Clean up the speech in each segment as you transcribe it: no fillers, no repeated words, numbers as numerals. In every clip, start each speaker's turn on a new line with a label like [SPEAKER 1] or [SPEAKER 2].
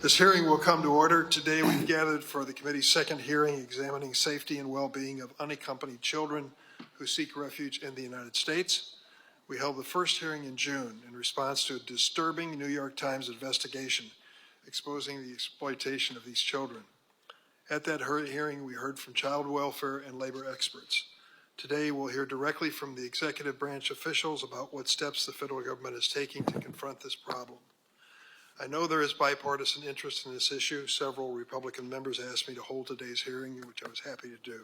[SPEAKER 1] This hearing will come to order. Today we've gathered for the committee's second hearing examining safety and well-being of unaccompanied children who seek refuge in the United States. We held the first hearing in June in response to a disturbing New York Times investigation exposing the exploitation of these children. At that hearing, we heard from child welfare and labor experts. Today, we'll hear directly from the executive branch officials about what steps the federal government is taking to confront this problem. I know there is bipartisan interest in this issue. Several Republican members asked me to hold today's hearing, which I was happy to do.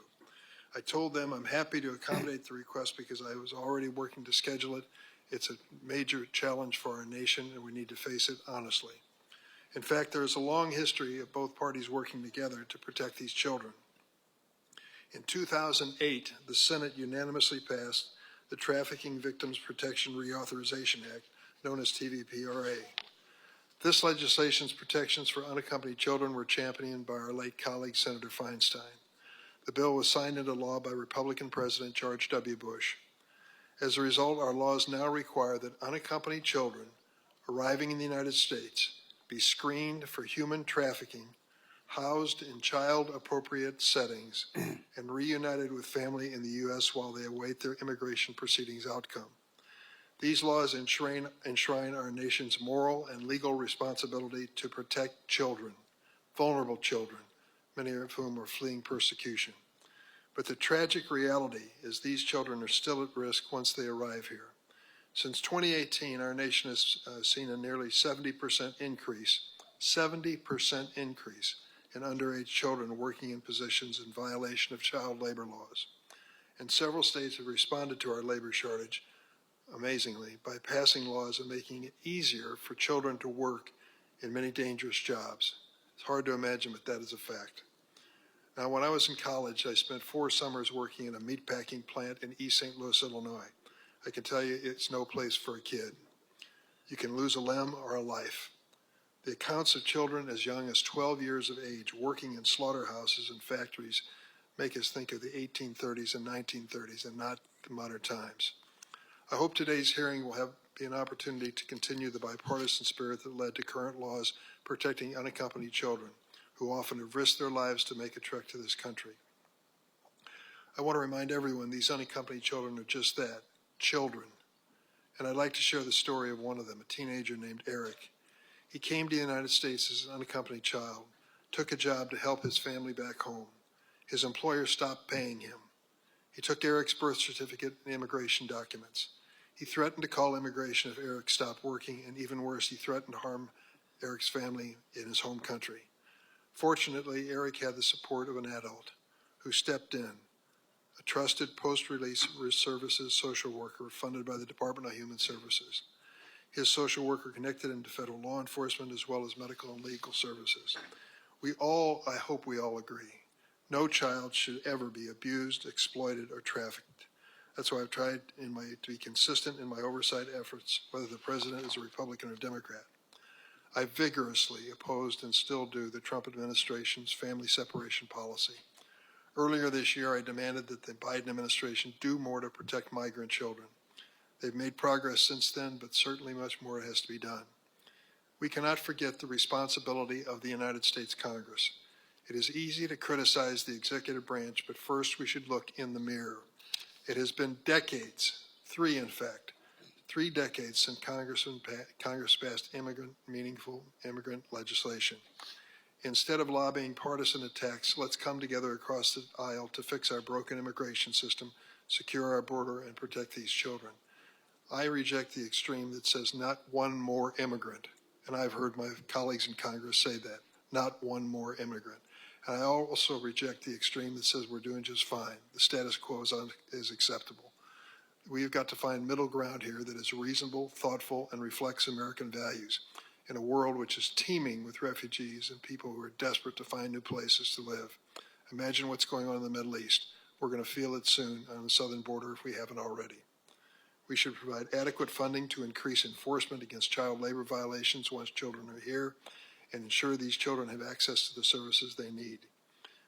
[SPEAKER 1] I told them I'm happy to accommodate the request because I was already working to schedule it. It's a major challenge for our nation, and we need to face it honestly. In fact, there is a long history of both parties working together to protect these children. In 2008, the Senate unanimously passed the Trafficking Victims Protection Reauthorization Act, known as TVPRA. This legislation's protections for unaccompanied children were championed by our late colleague, Senator Feinstein. The bill was signed into law by Republican President George W. Bush. As a result, our laws now require that unaccompanied children arriving in the United States be screened for human trafficking, housed in child-appropriate settings, and reunited with family in the U.S. while they await their immigration proceedings outcome. These laws enshrine our nation's moral and legal responsibility to protect children, vulnerable children, many of whom are fleeing persecution. But the tragic reality is these children are still at risk once they arrive here. Since 2018, our nation has seen a nearly 70% increase in underage children working in positions in violation of child labor laws. And several states have responded to our labor shortage, amazingly, by passing laws and making it easier for children to work in many dangerous jobs. It's hard to imagine, but that is a fact. Now, when I was in college, I spent 4 summers working in a meatpacking plant in East St. Louis, Illinois. I can tell you it's no place for a kid. You can lose a limb or a life. The accounts of children as young as 12 years of age working in slaughterhouses and factories make us think of the 1830s and 1930s and not the modern times. I hope today's hearing will be an opportunity to continue the bipartisan spirit that led to current laws protecting unaccompanied children, who often have risked their lives to make a trek to this country. I want to remind everyone these unaccompanied children are just that, children. And I'd like to share the story of one of them, a teenager named Eric. He came to the United States as an unaccompanied child, took a job to help his family back home. His employer stopped paying him. He took Eric's birth certificate and immigration documents. He threatened to call immigration if Eric stopped working, and even worse, he threatened to harm Eric's family in his home country. Fortunately, Eric had the support of an adult who stepped in, a trusted post-release services social worker funded by the Department of Human Services. His social worker connected him to federal law enforcement as well as medical and legal services. I hope we all agree, no child should ever be abused, exploited, or trafficked. That's why I've tried to be consistent in my oversight efforts, whether the president is a Republican or Democrat. I vigorously opposed and still do the Trump administration's family separation policy. Earlier this year, I demanded that the Biden administration do more to protect migrant children. They've made progress since then, but certainly much more has to be done. We cannot forget the responsibility of the United States Congress. It is easy to criticize the executive branch, but first we should look in the mirror. It has been decades, 3 in fact, 3 decades since Congress passed meaningful immigrant legislation. Instead of lobbying partisan attacks, let's come together across the aisle to fix our broken immigration system, secure our border, and protect these children. I reject the extreme that says not one more immigrant, and I've heard my colleagues in Congress say that, not one more immigrant. And I also reject the extreme that says we're doing just fine. The status quo is acceptable. We've got to find middle ground here that is reasonable, thoughtful, and reflects American values in a world which is teeming with refugees and people who are desperate to find new places to live. Imagine what's going on in the Middle East. We're going to feel it soon on the southern border if we haven't already. We should provide adequate funding to increase enforcement against child labor violations once children are here and ensure these children have access to the services they need.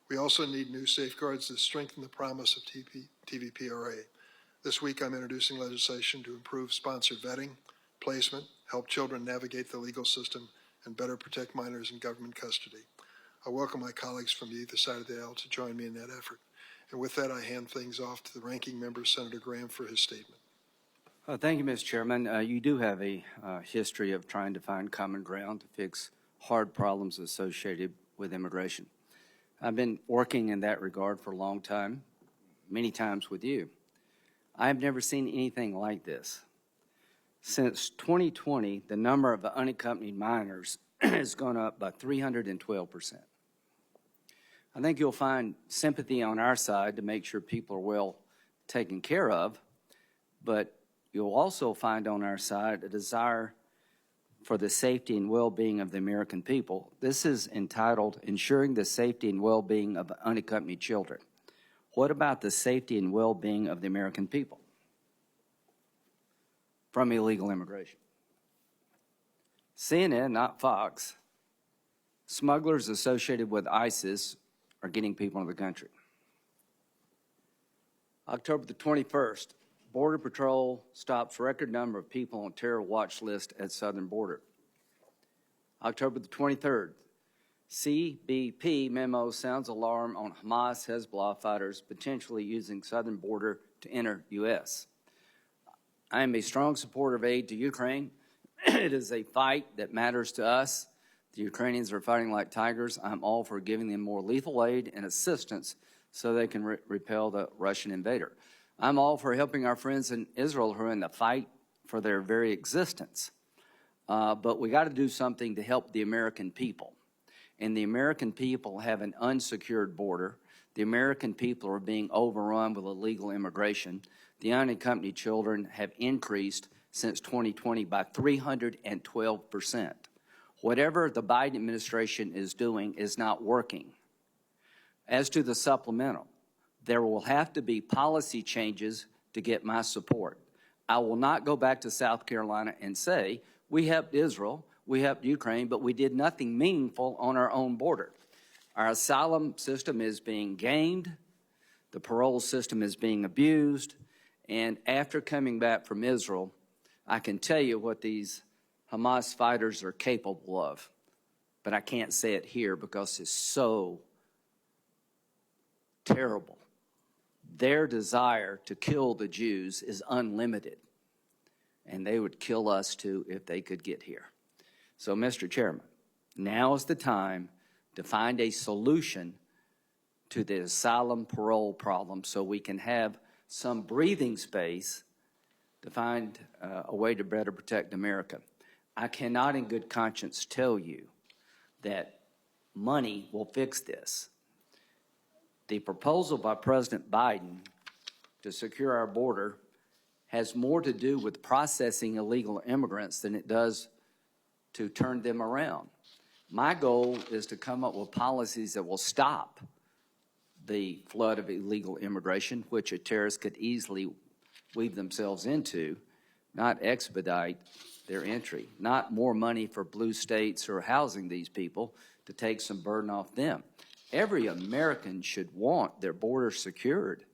[SPEAKER 1] We also need new safeguards that strengthen the promise of TVPRA. This week I'm introducing legislation to improve sponsor vetting, placement, help children navigate the legal system, and better protect minors in government custody. I welcome my colleagues from either side of the aisle to join me in that effort. And with that, I hand things off to the ranking member, Senator Graham, for his statement.
[SPEAKER 2] Thank you, Mr. Chairman. You do have a history of trying to find common ground to fix hard problems associated with immigration. I've been working in that regard for a long time, many times with you. I have never seen anything like this. Since 2020, the number of unaccompanied minors has gone up by 312%. I think you'll find sympathy on our side to make sure people are well taken care of, but you'll also find on our side a desire for the safety and well-being of the American people. This is entitled Ensuring the Safety and Well-Being of Unaccompanied Children. What about the safety and well-being of the American people from illegal immigration? CNN, not Fox, smugglers associated with ISIS are getting people into the country. October the 21st, Border Patrol stops record number of people on terror watch list at southern border. October the 23rd, CBP memo sounds alarm on Hamas Hezbollah fighters potentially using southern border to enter U.S. I am a strong supporter of aid to Ukraine. It is a fight that matters to us. The Ukrainians are fighting like tigers. I'm all for giving them more lethal aid and assistance so they can repel the Russian invader. I'm all for helping our friends in Israel who are in the fight for their very existence. But we got to do something to help the American people. And the American people have an unsecured border. The American people are being overrun with illegal immigration. The unaccompanied children have increased since 2020 by 312%. Whatever the Biden administration is doing is not working. As to the supplemental, there will have to be policy changes to get my support. I will not go back to South Carolina and say, we helped Israel, we helped Ukraine, but we did nothing meaningful on our own border. Our asylum system is being gamed, the parole system is being abused, and after coming back from Israel, I can tell you what these Hamas fighters are capable of, but I can't say it here because it's so terrible. Their desire to kill the Jews is unlimited, and they would kill us too if they could get here. So, Mr. Chairman, now is the time to find a solution to the asylum parole problem so we can have some breathing space to find a way to better protect America. I cannot in good conscience tell you that money will fix this. The proposal by President Biden to secure our border has more to do with processing illegal immigrants than it does to turn them around. My goal is to come up with policies that will stop the flood of illegal immigration, which a terrorist could easily weave themselves into, not expedite their entry, not more money for blue states who are housing these people to take some burden off them. Every American should want their borders secured.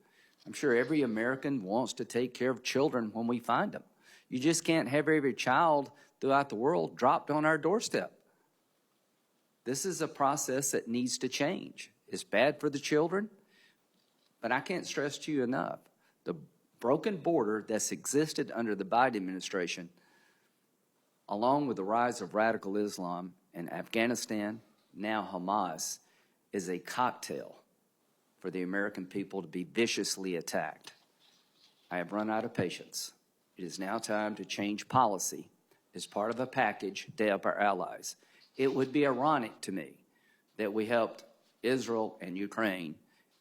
[SPEAKER 2] I'm sure every American wants to take care of children when we find them. You just can't have every child throughout the world dropped on our doorstep. This is a process that needs to change. It's bad for the children, but I can't stress to you enough, the broken border that's existed under the Biden administration, along with the rise of radical Islam in Afghanistan, now Hamas, is a cocktail for the American people to be viciously attacked. I have run out of patience. It is now time to change policy as part of a package to help our allies. It would be ironic to me that we helped Israel and Ukraine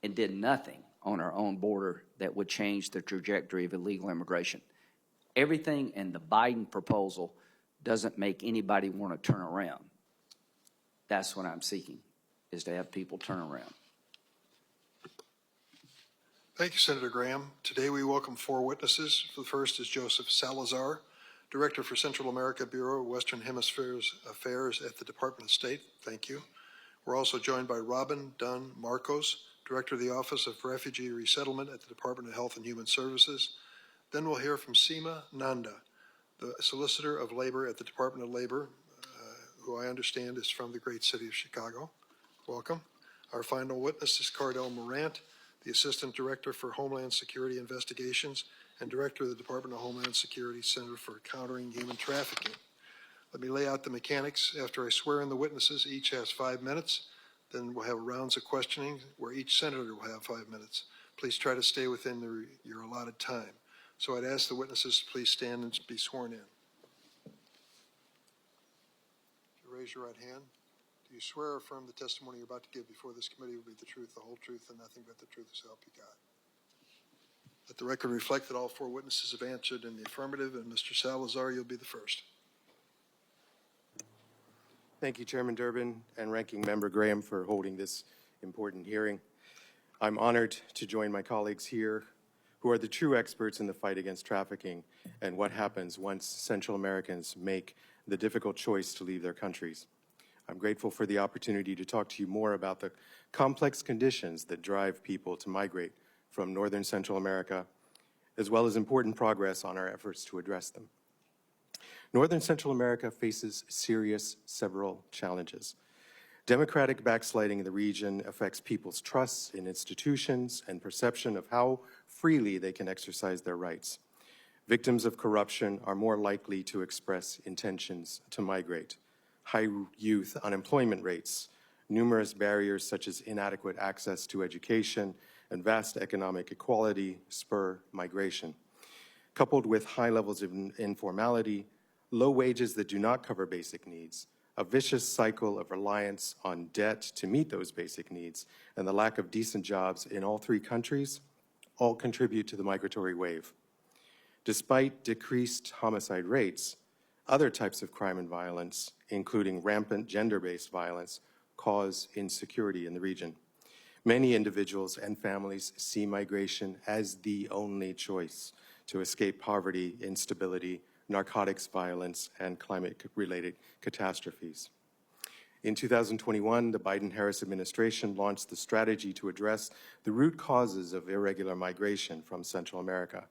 [SPEAKER 2] and did nothing on our own border that would change the trajectory of illegal immigration. Everything in the Biden proposal doesn't make anybody want to turn around. That's what I'm seeking, is to have people turn around.
[SPEAKER 1] Thank you, Senator Graham. Today we welcome 4 witnesses. The first is Joseph Salazar, Director for Central America Bureau, Western Hemisphere's Affairs at the Department of State. Thank you. We're also joined by Robin Dunn Marcos, Director of the Office of Refugee Resettlement at the Department of Health and Human Services. Then we'll hear from Seema Nanda, the Solicitor of Labor at the Department of Labor. who I understand is from the great city of Chicago. Welcome. Our final witness is Cardell Morant, the Assistant Director for Homeland Security Investigations and Director of the Department of Homeland Security Center for Countering Human Trafficking. Let me lay out the mechanics. After I swear in the witnesses, each has 5 minutes. Then we'll have rounds of questioning where each senator will have 5 minutes. Please try to stay within your allotted time. So I'd ask the witnesses to please stand and be sworn in. Raise your right hand. Do you swear or affirm the testimony you're about to give before this committee will be the truth, the whole truth, and nothing but the truth, so help you God? Let the record reflect that all 4 witnesses have answered in the affirmative, and Mr. Salazar, you'll be the first.
[SPEAKER 3] Thank you, Chairman Durbin and Ranking Member Graham, for holding this important hearing. I'm honored to join my colleagues here who are the true experts in the fight against trafficking and what happens once Central Americans make the difficult choice to leave their countries. I'm grateful for the opportunity to talk to you more about the complex conditions that drive people to migrate from Northern Central America, as well as important progress on our efforts to address them. Northern Central America faces serious several challenges. Democratic backsliding in the region affects people's trust in institutions and perception of how freely they can exercise their rights. Victims of corruption are more likely to express intentions to migrate. High youth unemployment rates, numerous barriers such as inadequate access to education, and vast economic inequality spur migration. Coupled with high levels of informality, low wages that do not cover basic needs, a vicious cycle of reliance on debt to meet those basic needs, and the lack of decent jobs in all 3 countries all contribute to the migratory wave. Despite decreased homicide rates, other types of crime and violence, including rampant gender-based violence, cause insecurity in the region. Many individuals and families see migration as the only choice to escape poverty, instability, narcotics violence, and climate-related catastrophes. In 2021, the Biden-Harris administration launched the strategy to address the root causes of irregular migration from Central America.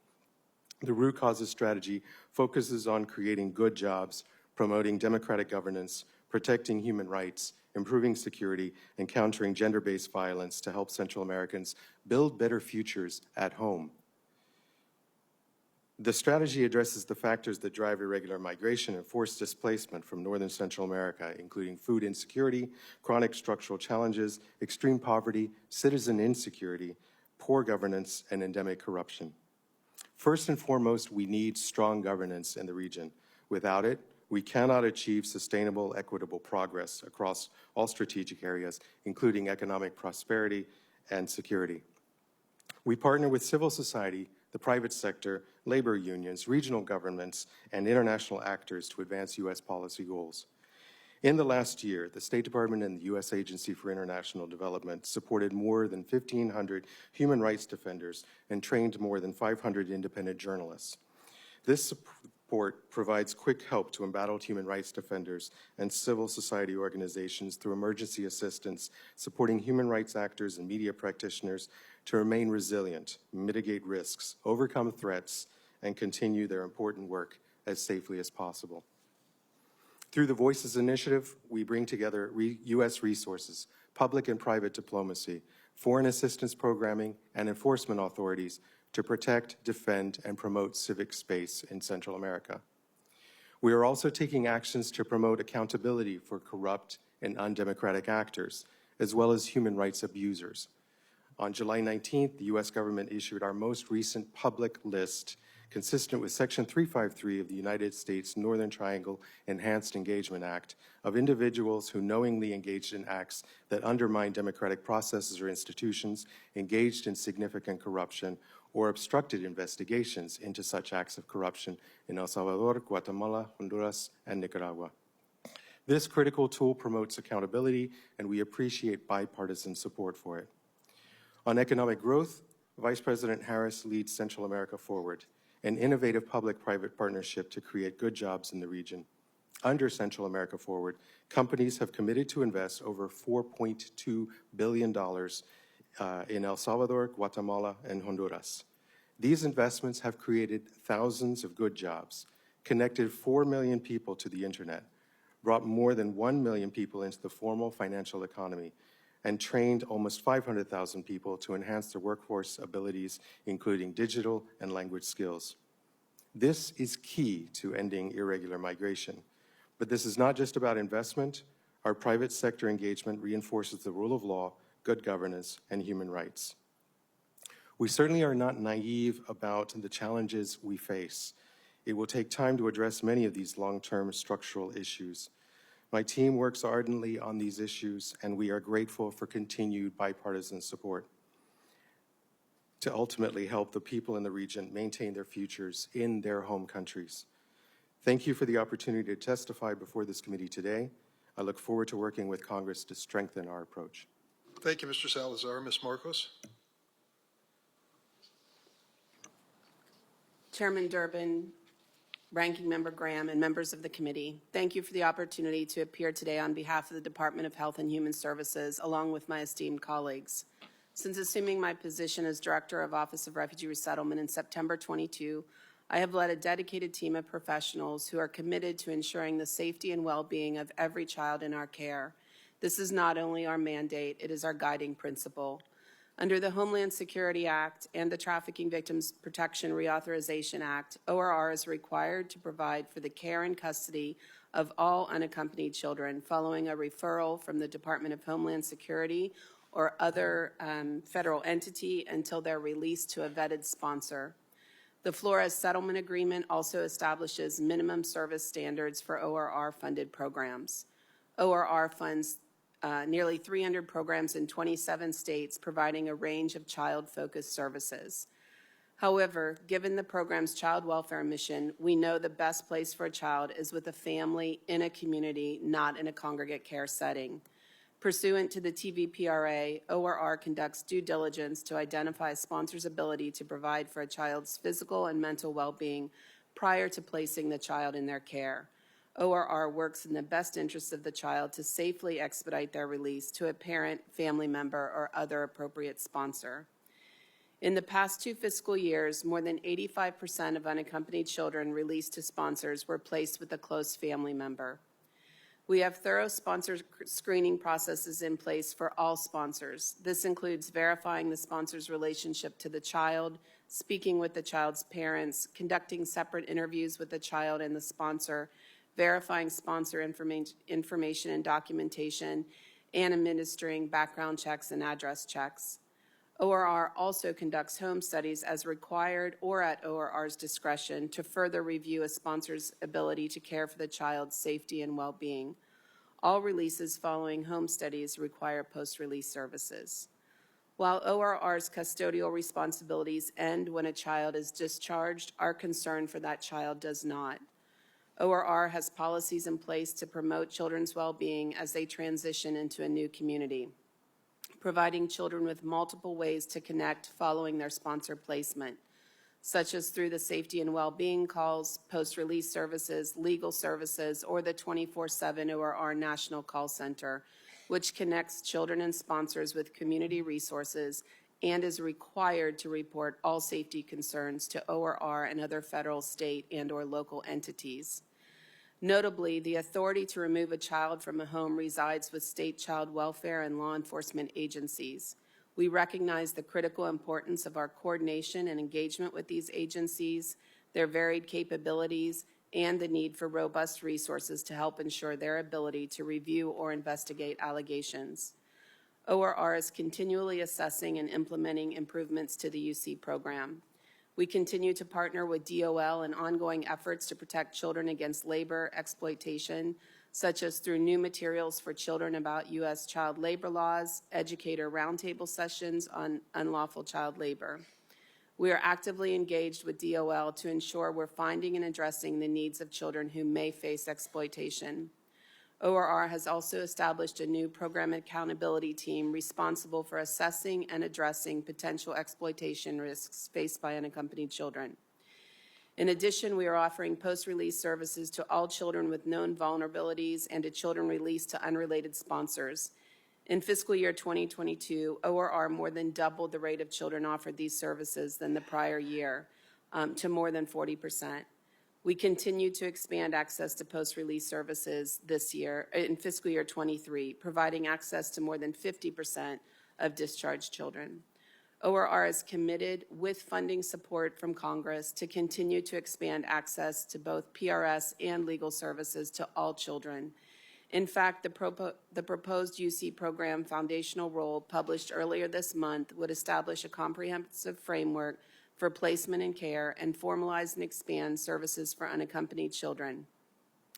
[SPEAKER 3] The root causes strategy focuses on creating good jobs, promoting democratic governance, protecting human rights, improving security, and countering gender-based violence to help Central Americans build better futures at home. The strategy addresses the factors that drive irregular migration and forced displacement from Northern Central America, including food insecurity, chronic structural challenges, extreme poverty, citizen insecurity, poor governance, and endemic corruption. First and foremost, we need strong governance in the region. Without it, we cannot achieve sustainable, equitable progress across all strategic areas, including economic prosperity and security. We partner with civil society, the private sector, labor unions, regional governments, and international actors to advance U.S. policy goals. In the last year, the State Department and the U.S. Agency for International Development supported more than 1,500 human rights defenders and trained more than 500 independent journalists. This support provides quick help to embattled human rights defenders and civil society organizations through emergency assistance, supporting human rights actors and media practitioners to remain resilient, mitigate risks, overcome threats, and continue their important work as safely as possible. Through the Voices Initiative, we bring together U.S. resources, public and private diplomacy, foreign assistance programming, and enforcement authorities to protect, defend, and promote civic space in Central America. We are also taking actions to promote accountability for corrupt and undemocratic actors, as well as human rights abusers. On July 19th, the U.S. government issued our most recent public list consistent with Section 353 of the United States Northern Triangle Enhanced Engagement Act of individuals who knowingly engaged in acts that undermine democratic processes or institutions, engaged in significant corruption, or obstructed investigations into such acts of corruption in El Salvador, Guatemala, Honduras, and Nicaragua. This critical tool promotes accountability, and we appreciate bipartisan support for it. On economic growth, Vice President Harris leads Central America Forward, an innovative public-private partnership to create good jobs in the region. Under Central America Forward, companies have committed to invest over $4.2 billion in El Salvador, Guatemala, and Honduras. These investments have created thousands of good jobs, connected 4 million people to the internet, brought more than 1 million people into the formal financial economy, and trained almost 500,000 people to enhance their workforce abilities, including digital and language skills. This is key to ending irregular migration. But this is not just about investment. Our private sector engagement reinforces the rule of law, good governance, and human rights. We certainly are not naive about the challenges we face. It will take time to address many of these long-term structural issues. My team works ardently on these issues, and we are grateful for continued bipartisan support to ultimately help the people in the region maintain their futures in their home countries. Thank you for the opportunity to testify before this committee today. I look forward to working with Congress to strengthen our approach.
[SPEAKER 1] Thank you, Mr. Salazar. Ms. Mayorkas?
[SPEAKER 4] Chairman Durbin, Ranking Member Graham, and members of the committee, thank you for the opportunity to appear today on behalf of the Department of Health and Human Services, along with my esteemed colleagues. Since assuming my position as Director of Office of Refugee Resettlement in September 22, I have led a dedicated team of professionals who are committed to ensuring the safety and well-being of every child in our care. This is not only our mandate, it is our guiding principle. Under the Homeland Security Act and the Trafficking Victims Protection Reauthorization Act, ORR is required to provide for the care and custody of all unaccompanied children following a referral from the Department of Homeland Security or other federal entity until they're released to a vetted sponsor. The Flores Settlement Agreement also establishes minimum service standards for ORR-funded programs. ORR funds nearly 300 programs in 27 states, providing a range of child-focused services. However, given the program's child welfare mission, we know the best place for a child is with a family in a community, not in a congregate care setting. Pursuant to the TVPRA, ORR conducts due diligence to identify a sponsor's ability to provide for a child's physical and mental well-being prior to placing the child in their care. ORR works in the best interest of the child to safely expedite their release to a parent, family member, or other appropriate sponsor. In the past 2 fiscal years, more than 85% of unaccompanied children released to sponsors were placed with a close family member. We have thorough sponsor screening processes in place for all sponsors. This includes verifying the sponsor's relationship to the child, speaking with the child's parents, conducting separate interviews with the child and the sponsor, verifying sponsor information and documentation, and administering background checks and address checks. ORR also conducts home studies as required or at ORR's discretion to further review a sponsor's ability to care for the child's safety and well-being. All releases following home studies require post-release services. While ORR's custodial responsibilities end when a child is discharged, our concern for that child does not. ORR has policies in place to promote children's well-being as they transition into a new community, providing children with multiple ways to connect following their sponsor placement, such as through the safety and well-being calls, post-release services, legal services, or the 24/7 ORR National Call Center, which connects children and sponsors with community resources and is required to report all safety concerns to ORR and other federal, state, and/or local entities. Notably, the authority to remove a child from a home resides with state child welfare and law enforcement agencies. We recognize the critical importance of our coordination and engagement with these agencies, their varied capabilities, and the need for robust resources to help ensure their ability to review or investigate allegations. ORR is continually assessing and implementing improvements to the UC program. We continue to partner with DOL in ongoing efforts to protect children against labor exploitation, such as through new materials for children about U.S. child labor laws, educator roundtable sessions on unlawful child labor. We are actively engaged with DOL to ensure we're finding and addressing the needs of children who may face exploitation. ORR has also established a new program accountability team responsible for assessing and addressing potential exploitation risks faced by unaccompanied children. In addition, we are offering post-release services to all children with known vulnerabilities and to children released to unrelated sponsors. In fiscal year 2022, ORR more than doubled the rate of children offered these services than the prior year, to more than 40%. We continue to expand access to post-release services this year, in fiscal year 23, providing access to more than 50% of discharged children. ORR is committed, with funding support from Congress, to continue to expand access to both PRS and legal services to all children. In fact, the proposed UC program foundational rule published earlier this month would establish a comprehensive framework for placement and care and formalize and expand services for unaccompanied children.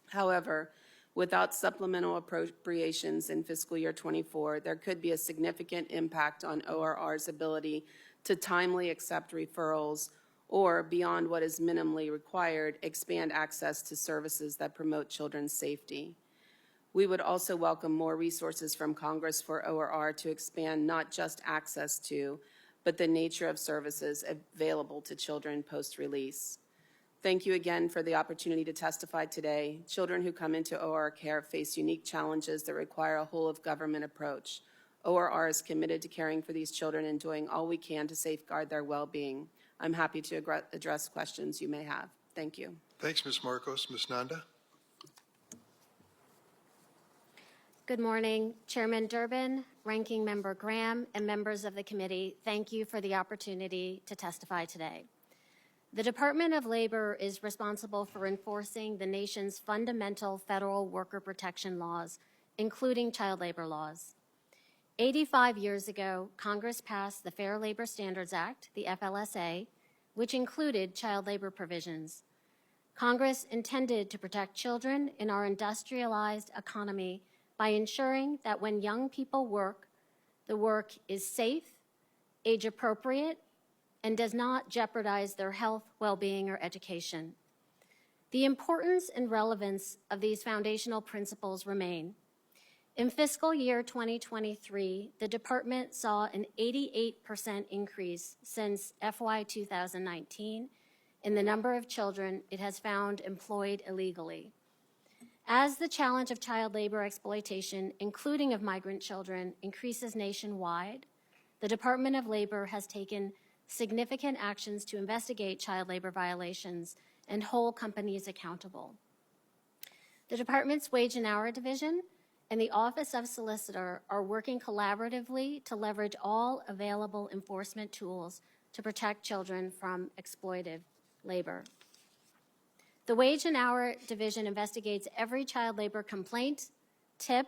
[SPEAKER 4] However, without supplemental appropriations in fiscal year 24, there could be a significant impact on ORR's ability to timely accept referrals or, beyond what is minimally required, expand access to services that promote children's safety. We would also welcome more resources from Congress for ORR to expand not just access to, but the nature of services available to children post-release. Thank you again for the opportunity to testify today. Children who come into ORR care face unique challenges that require a whole-of-government approach. ORR is committed to caring for these children and doing all we can to safeguard their well-being. I'm happy to address questions you may have. Thank you.
[SPEAKER 1] Thanks, Ms. Mayorkas. Ms. Nanda?
[SPEAKER 5] Good morning, Chairman Durbin, Ranking Member Graham, and members of the committee. Thank you for the opportunity to testify today. The Department of Labor is responsible for enforcing the nation's fundamental federal worker protection laws, including child labor laws. 85 years ago, Congress passed the Fair Labor Standards Act, the FLSA, which included child labor provisions. Congress intended to protect children in our industrialized economy by ensuring that when young people work, the work is safe, age-appropriate, and does not jeopardize their health, well-being, or education. The importance and relevance of these foundational principles remain. In fiscal year 2023, the department saw an 88% increase since FY 2019 in the number of children it has found employed illegally. As the challenge of child labor exploitation, including of migrant children, increases nationwide, the Department of Labor has taken significant actions to investigate child labor violations and hold companies accountable. The Department's Wage and Hour Division and the Office of Solicitor are working collaboratively to leverage all available enforcement tools to protect children from exploitive labor. The Wage and Hour Division investigates every child labor complaint, tip,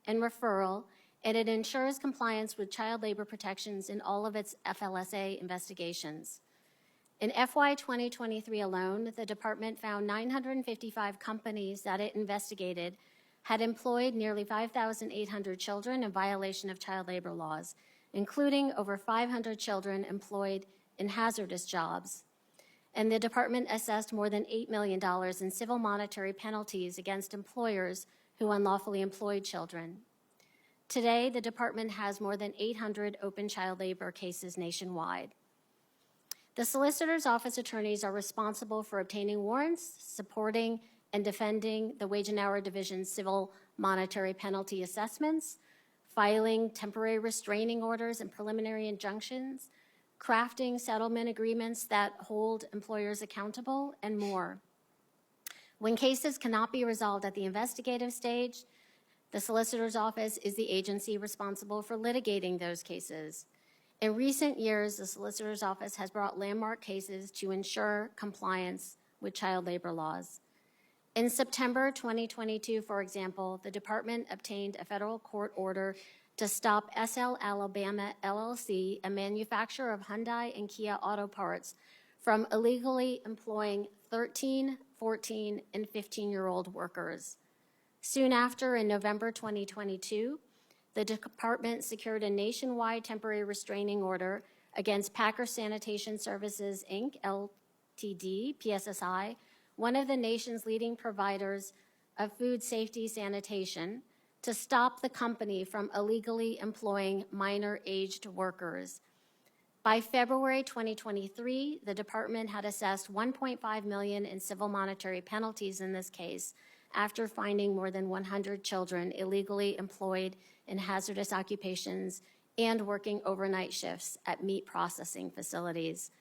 [SPEAKER 5] and referral, and it ensures compliance with child labor protections in all of its FLSA investigations. In FY 2023 alone, the department found 955 companies that it investigated had employed nearly 5,800 children in violation of child labor laws, including over 500 children employed in hazardous jobs. And the department assessed more than $8 million in civil monetary penalties against employers who unlawfully employed children. Today, the department has more than 800 open child labor cases nationwide. The Solicitor's Office attorneys are responsible for obtaining warrants, supporting and defending the Wage and Hour Division's civil monetary penalty assessments, filing temporary restraining orders and preliminary injunctions, crafting settlement agreements that hold employers accountable, and more. When cases cannot be resolved at the investigative stage, the Solicitor's Office is the agency responsible for litigating those cases. In recent years, the Solicitor's Office has brought landmark cases to ensure compliance with child labor laws. In September 2022, for example, the department obtained a federal court order to stop SL Alabama LLC, a manufacturer of Hyundai and Kia auto parts, from illegally employing 13, 14, and 15-year-old workers. Soon after, in November 2022, the department secured a nationwide temporary restraining order against Packer Sanitation Services, Inc., Ltd., PSSI, one of the nation's leading providers of food safety sanitation, to stop the company from illegally employing minor-aged workers. By February 2023, the department had assessed $1.5 million in civil monetary penalties in this case, after finding more than 100 children illegally employed in hazardous occupations and working overnight shifts at meat processing facilities.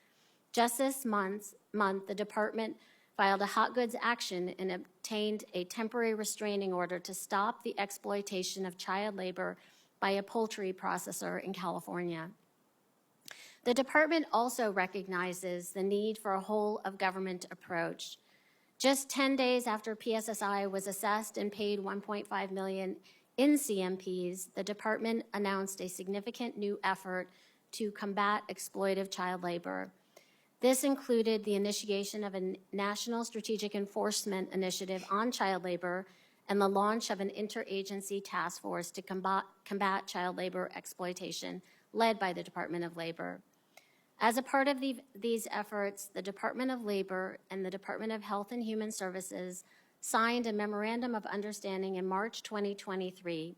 [SPEAKER 5] Just this month, the department filed a hot goods action and obtained a temporary restraining order to stop the exploitation of child labor by a poultry processor in California. The department also recognizes the need for a whole-of-government approach. Just 10 days after PSSI was assessed and paid $1.5 million in CMPs, the department announced a significant new effort to combat exploitive child labor. This included the initiation of a national strategic enforcement initiative on child labor and the launch of an interagency task force to combat child labor exploitation led by the Department of Labor. As a part of these efforts, the Department of Labor and the Department of Health and Human Services signed a memorandum of understanding in March 2023.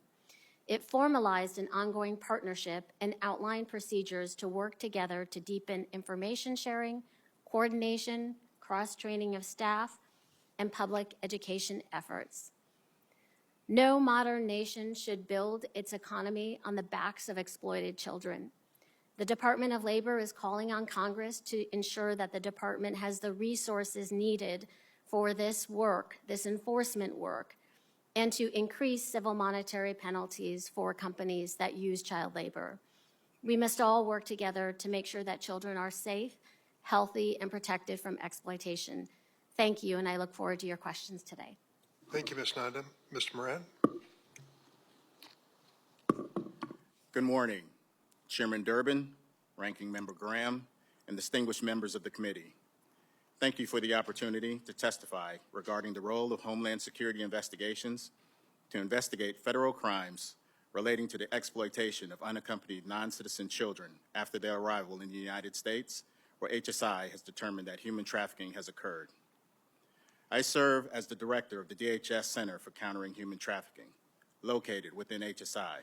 [SPEAKER 5] It formalized an ongoing partnership and outlined procedures to work together to deepen information sharing, coordination, cross-training of staff, and public education efforts. No modern nation should build its economy on the backs of exploited children. The Department of Labor is calling on Congress to ensure that the department has the resources needed for this work, this enforcement work, and to increase civil monetary penalties for companies that use child labor. We must all work together to make sure that children are safe, healthy, and protected from exploitation. Thank you, and I look forward to your questions today.
[SPEAKER 1] Thank you, Ms. Nanda. Mr. Moran?
[SPEAKER 6] Good morning, Chairman Durbin, Ranking Member Graham, and distinguished members of the committee. Thank you for the opportunity to testify regarding the role of Homeland Security investigations to investigate federal crimes relating to the exploitation of unaccompanied non-citizen children after their arrival in the United States, where HSI has determined that human trafficking has occurred. I serve as the director of the DHS Center for Countering Human Trafficking, located within HSI,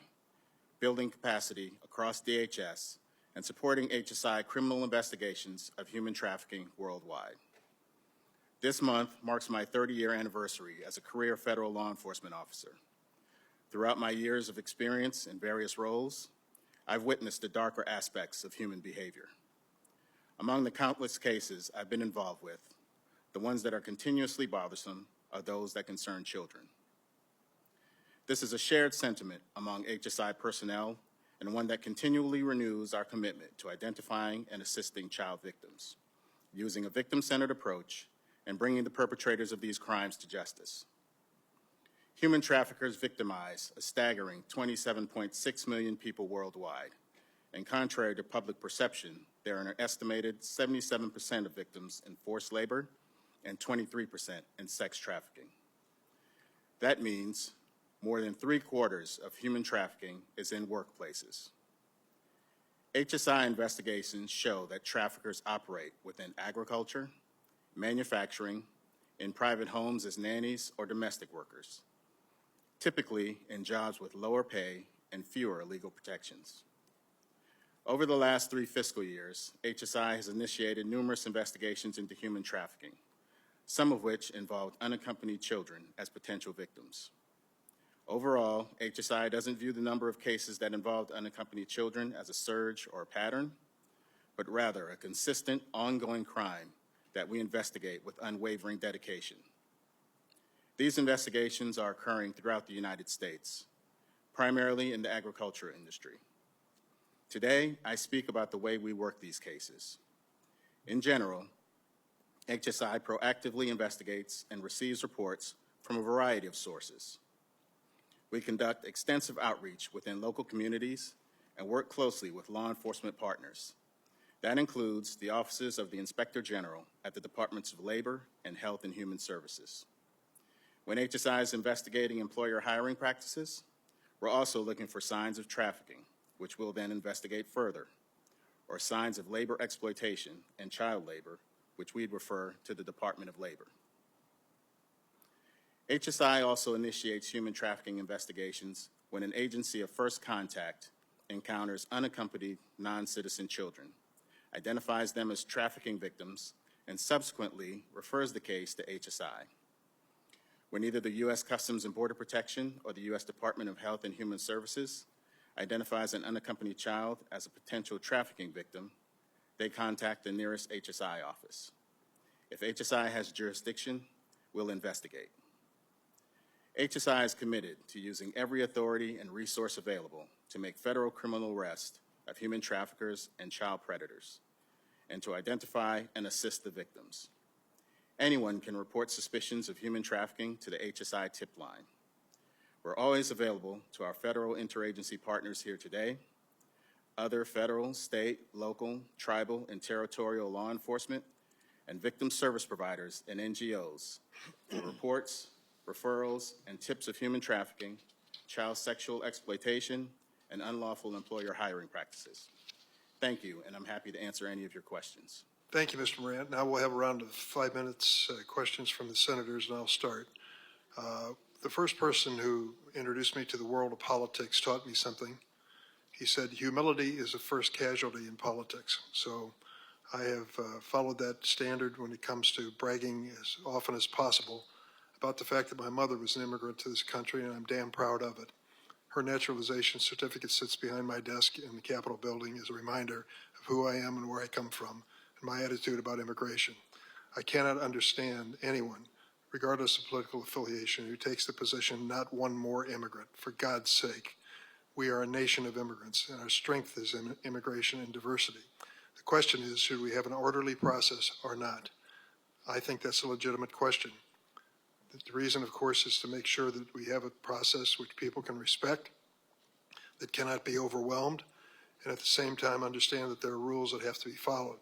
[SPEAKER 6] building capacity across DHS and supporting HSI criminal investigations of human trafficking worldwide. This month marks my 30-year anniversary as a career federal law enforcement officer. Throughout my years of experience in various roles, I've witnessed the darker aspects of human behavior. Among the countless cases I've been involved with, the ones that are continuously bothersome are those that concern children. This is a shared sentiment among HSI personnel and one that continually renews our commitment to identifying and assisting child victims, using a victim-centered approach and bringing the perpetrators of these crimes to justice. Human traffickers victimize a staggering 27.6 million people worldwide, and contrary to public perception, there are an estimated 77% of victims in forced labor and 23% in sex trafficking. That means more than 3/4 of human trafficking is in workplaces. HSI investigations show that traffickers operate within agriculture, manufacturing, in private homes as nannies or domestic workers, typically in jobs with lower pay and fewer legal protections. Over the last 3 fiscal years, HSI has initiated numerous investigations into human trafficking, some of which involved unaccompanied children as potential victims. Overall, HSI doesn't view the number of cases that involved unaccompanied children as a surge or a pattern, but rather a consistent, ongoing crime that we investigate with unwavering dedication. These investigations are occurring throughout the United States, primarily in the agriculture industry. Today, I speak about the way we work these cases. In general, HSI proactively investigates and receives reports from a variety of sources. We conduct extensive outreach within local communities and work closely with law enforcement partners. That includes the offices of the Inspector General at the Departments of Labor and Health and Human Services. When HSI is investigating employer hiring practices, we're also looking for signs of trafficking, which we'll then investigate further, or signs of labor exploitation and child labor, which we'd refer to the Department of Labor. HSI also initiates human trafficking investigations when an agency of first contact encounters unaccompanied non-citizen children, identifies them as trafficking victims, and subsequently refers the case to HSI. When either the U.S. Customs and Border Protection or the U.S. Department of Health and Human Services identifies an unaccompanied child as a potential trafficking victim, they contact the nearest HSI office. If HSI has jurisdiction, we'll investigate. HSI is committed to using every authority and resource available to make federal criminal arrest of human traffickers and child predators, and to identify and assist the victims. Anyone can report suspicions of human trafficking to the HSI tip line. We're always available to our federal interagency partners here today, other federal, state, local, tribal, and territorial law enforcement, and victim service providers and NGOs for reports, referrals, and tips of human trafficking, child sexual exploitation, and unlawful employer hiring practices. Thank you, and I'm happy to answer any of your questions.
[SPEAKER 1] Thank you, Mr. Morant. Now we'll have a round of 5 minutes questions from the senators, and I'll start. The first person who introduced me to the world of politics taught me something. He said, humility is the first casualty in politics. So I have followed that standard when it comes to bragging as often as possible about the fact that my mother was an immigrant to this country, and I'm damn proud of it. Her naturalization certificate sits behind my desk in the Capitol building as a reminder of who I am and where I come from, and my attitude about immigration. I cannot understand anyone, regardless of political affiliation, who takes the position, not one more immigrant. For God's sake, we are a nation of immigrants, and our strength is in immigration and diversity. The question is, should we have an orderly process or not? I think that's a legitimate question. The reason, of course, is to make sure that we have a process which people can respect, that cannot be overwhelmed, and at the same time understand that there are rules that have to be followed.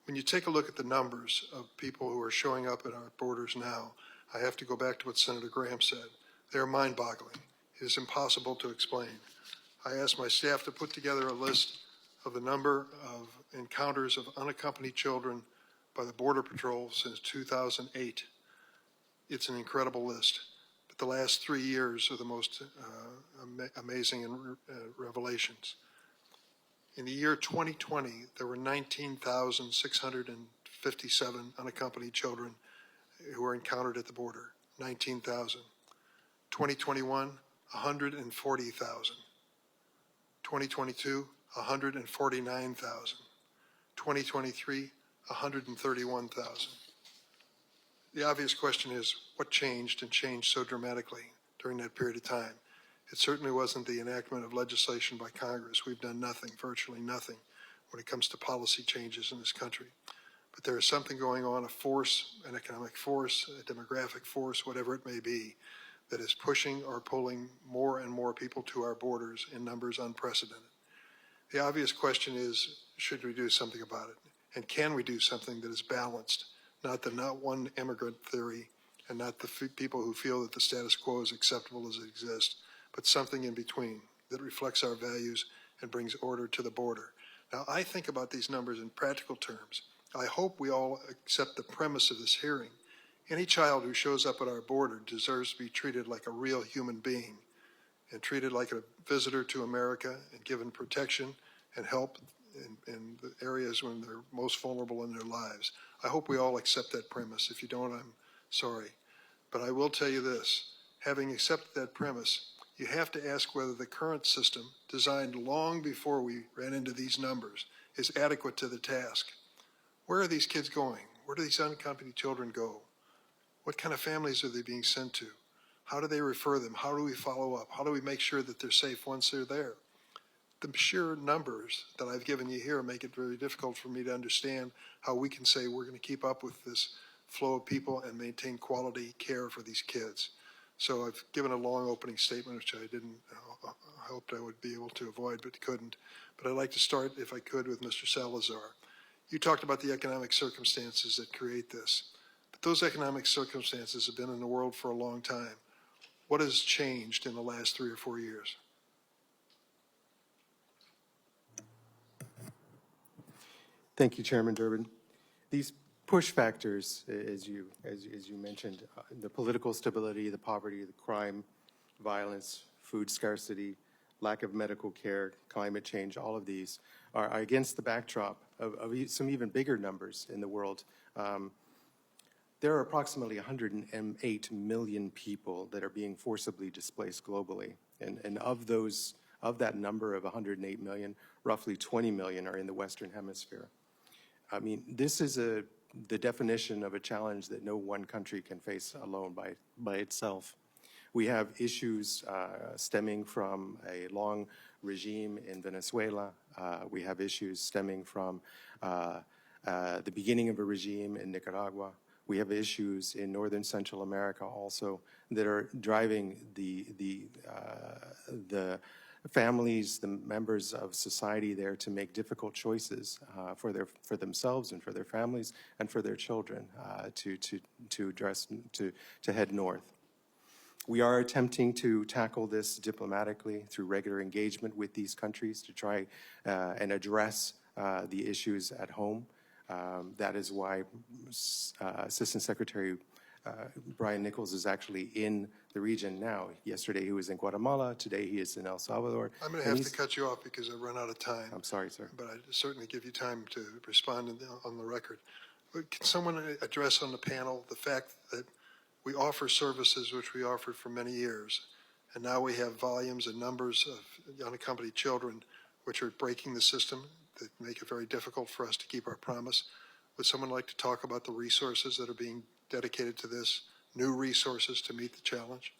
[SPEAKER 1] When you take a look at the numbers of people who are showing up at our borders now, I have to go back to what Senator Graham said. They're mind-boggling. It is impossible to explain. I asked my staff to put together a list of the number of encounters of unaccompanied children by the Border Patrol since 2008. It's an incredible list. But the last 3 years are the most amazing revelations. In the year 2020, there were 19,657 unaccompanied children who were encountered at the border, 19,000. 2021, 140,000. 2022, 149,000. 2023, 131,000. The obvious question is, what changed and changed so dramatically during that period of time? It certainly wasn't the enactment of legislation by Congress. We've done nothing, virtually nothing, when it comes to policy changes in this country. But there is something going on, a force, an economic force, a demographic force, whatever it may be, that is pushing or pulling more and more people to our borders in numbers unprecedented. The obvious question is, should we do something about it? And can we do something that is balanced? Not the not one immigrant theory, and not the people who feel that the status quo is acceptable as it exists, but something in between that reflects our values and brings order to the border. Now, I think about these numbers in practical terms. I hope we all accept the premise of this hearing. Any child who shows up at our border deserves to be treated like a real human being and treated like a visitor to America and given protection and help in the areas when they're most vulnerable in their lives. I hope we all accept that premise. If you don't, I'm sorry. But I will tell you this, having accepted that premise, you have to ask whether the current system, designed long before we ran into these numbers, is adequate to the task. Where are these kids going? Where do these unaccompanied children go? What kind of families are they being sent to? How do they refer them? How do we follow up? How do we make sure that they're safe once they're there? The sheer numbers that I've given you here make it very difficult for me to understand how we can say we're going to keep up with this flow of people and maintain quality care for these kids. So I've given a long opening statement, which I hoped I would be able to avoid, but couldn't. But I'd like to start, if I could, with Mr. Salazar. You talked about the economic circumstances that create this. But those economic circumstances have been in the world for a long time. What has changed in the last 3 or 4 years?
[SPEAKER 3] Thank you, Chairman Durbin. These push factors, as you mentioned, the political stability, the poverty, the crime, violence, food scarcity, lack of medical care, climate change, all of these are against the backdrop of some even bigger numbers in the world. There are approximately 108 million people that are being forcibly displaced globally. And of that number of 108 million, roughly 20 million are in the Western Hemisphere. I mean, this is a the definition of a challenge that no one country can face alone by itself. We have issues stemming from a long regime in Venezuela. We have issues stemming from the beginning of a regime in Nicaragua. We have issues in northern Central America also that are driving the families, the members of society there to make difficult choices for themselves and for their families and for their children to head north. We are attempting to tackle this diplomatically through regular engagement with these countries to try and address the issues at home. That is why Assistant Secretary Brian Nichols is actually in the region now. Yesterday he was in Guatemala. Today he is in El Salvador.
[SPEAKER 1] I'm going to have to cut you off because I've run out of time.
[SPEAKER 3] I'm sorry, sir.
[SPEAKER 1] But I certainly give you time to respond on the record. But can someone address on the panel the fact that we offer services which we offered for many years, and now we have volumes and numbers of unaccompanied children which are breaking the system that make it very difficult for us to keep our promise? Would someone like to talk about the resources that are being dedicated to this, new resources to meet the challenge?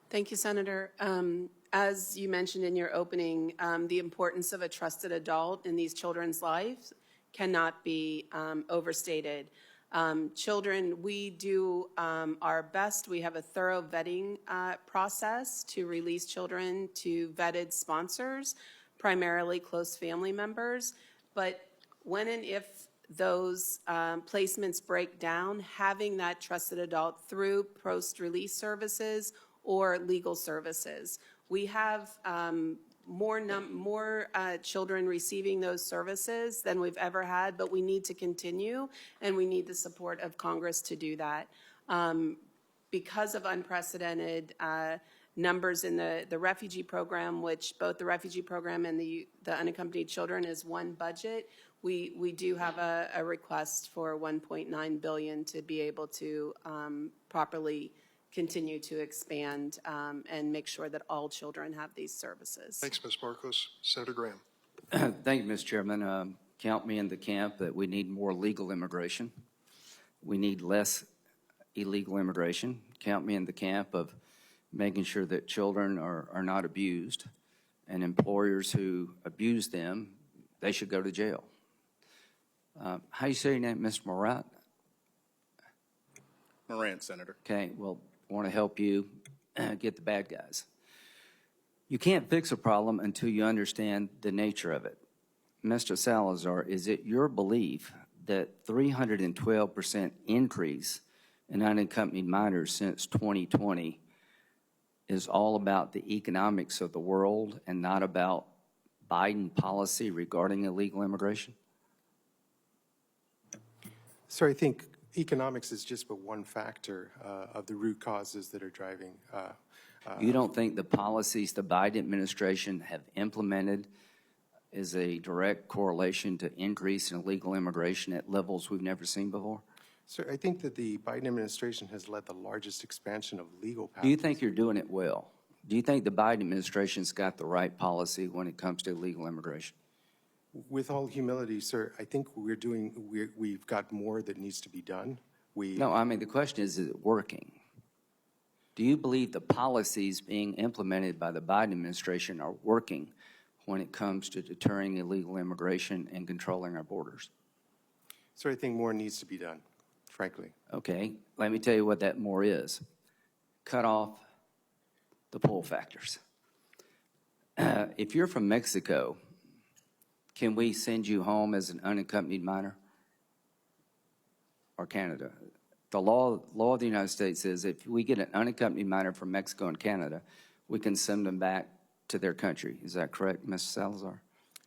[SPEAKER 4] Thank you, Senator. As you mentioned in your opening, the importance of a trusted adult in these children's lives cannot be overstated. Children, we do our best. We have a thorough vetting process to release children to vetted sponsors, primarily close family members. But when and if those placements break down, having that trusted adult through post-release services or legal services. We have more children receiving those services than we've ever had, but we need to continue, and we need the support of Congress to do that. Because of unprecedented numbers in the refugee program, which both the refugee program and the unaccompanied children is one budget, we do have a request for $1.9 billion to be able to properly continue to expand and make sure that all children have these services.
[SPEAKER 1] Thanks, Ms. Mayorkas. Senator Graham.
[SPEAKER 2] Thank you, Mr. Chairman. Count me in the camp that we need more legal immigration. We need less illegal immigration. Count me in the camp of making sure that children are not abused, and employers who abuse them, they should go to jail. How you say your name, Mr. Morant?
[SPEAKER 6] Morant, Senator.
[SPEAKER 2] Okay, well, I want to help you get the bad guys. You can't fix a problem until you understand the nature of it. Mr. Salazar, is it your belief that 312% increase in unaccompanied minors since 2020 is all about the economics of the world and not about Biden policy regarding illegal immigration?
[SPEAKER 3] So I think economics is just but one factor of the root causes that are driving.
[SPEAKER 2] You don't think the policies the Biden administration have implemented is a direct correlation to increase in illegal immigration at levels we've never seen before?
[SPEAKER 3] So I think that the Biden administration has led the largest expansion of legal pathways.
[SPEAKER 2] Do you think you're doing it well? Do you think the Biden administration's got the right policy when it comes to illegal immigration?
[SPEAKER 3] With all humility, sir, I think we've got more that needs to be done.
[SPEAKER 2] No, I mean, the question is it working? Do you believe the policies being implemented by the Biden administration are working when it comes to deterring illegal immigration and controlling our borders?
[SPEAKER 3] So I think more needs to be done, frankly.
[SPEAKER 2] Okay, let me tell you what that more is. Cut off the pull factors. If you're from Mexico, can we send you home as an unaccompanied minor? Or Canada? The law of the United States is if we get an unaccompanied minor from Mexico and Canada, we can send them back to their country. Is that correct, Mr. Salazar?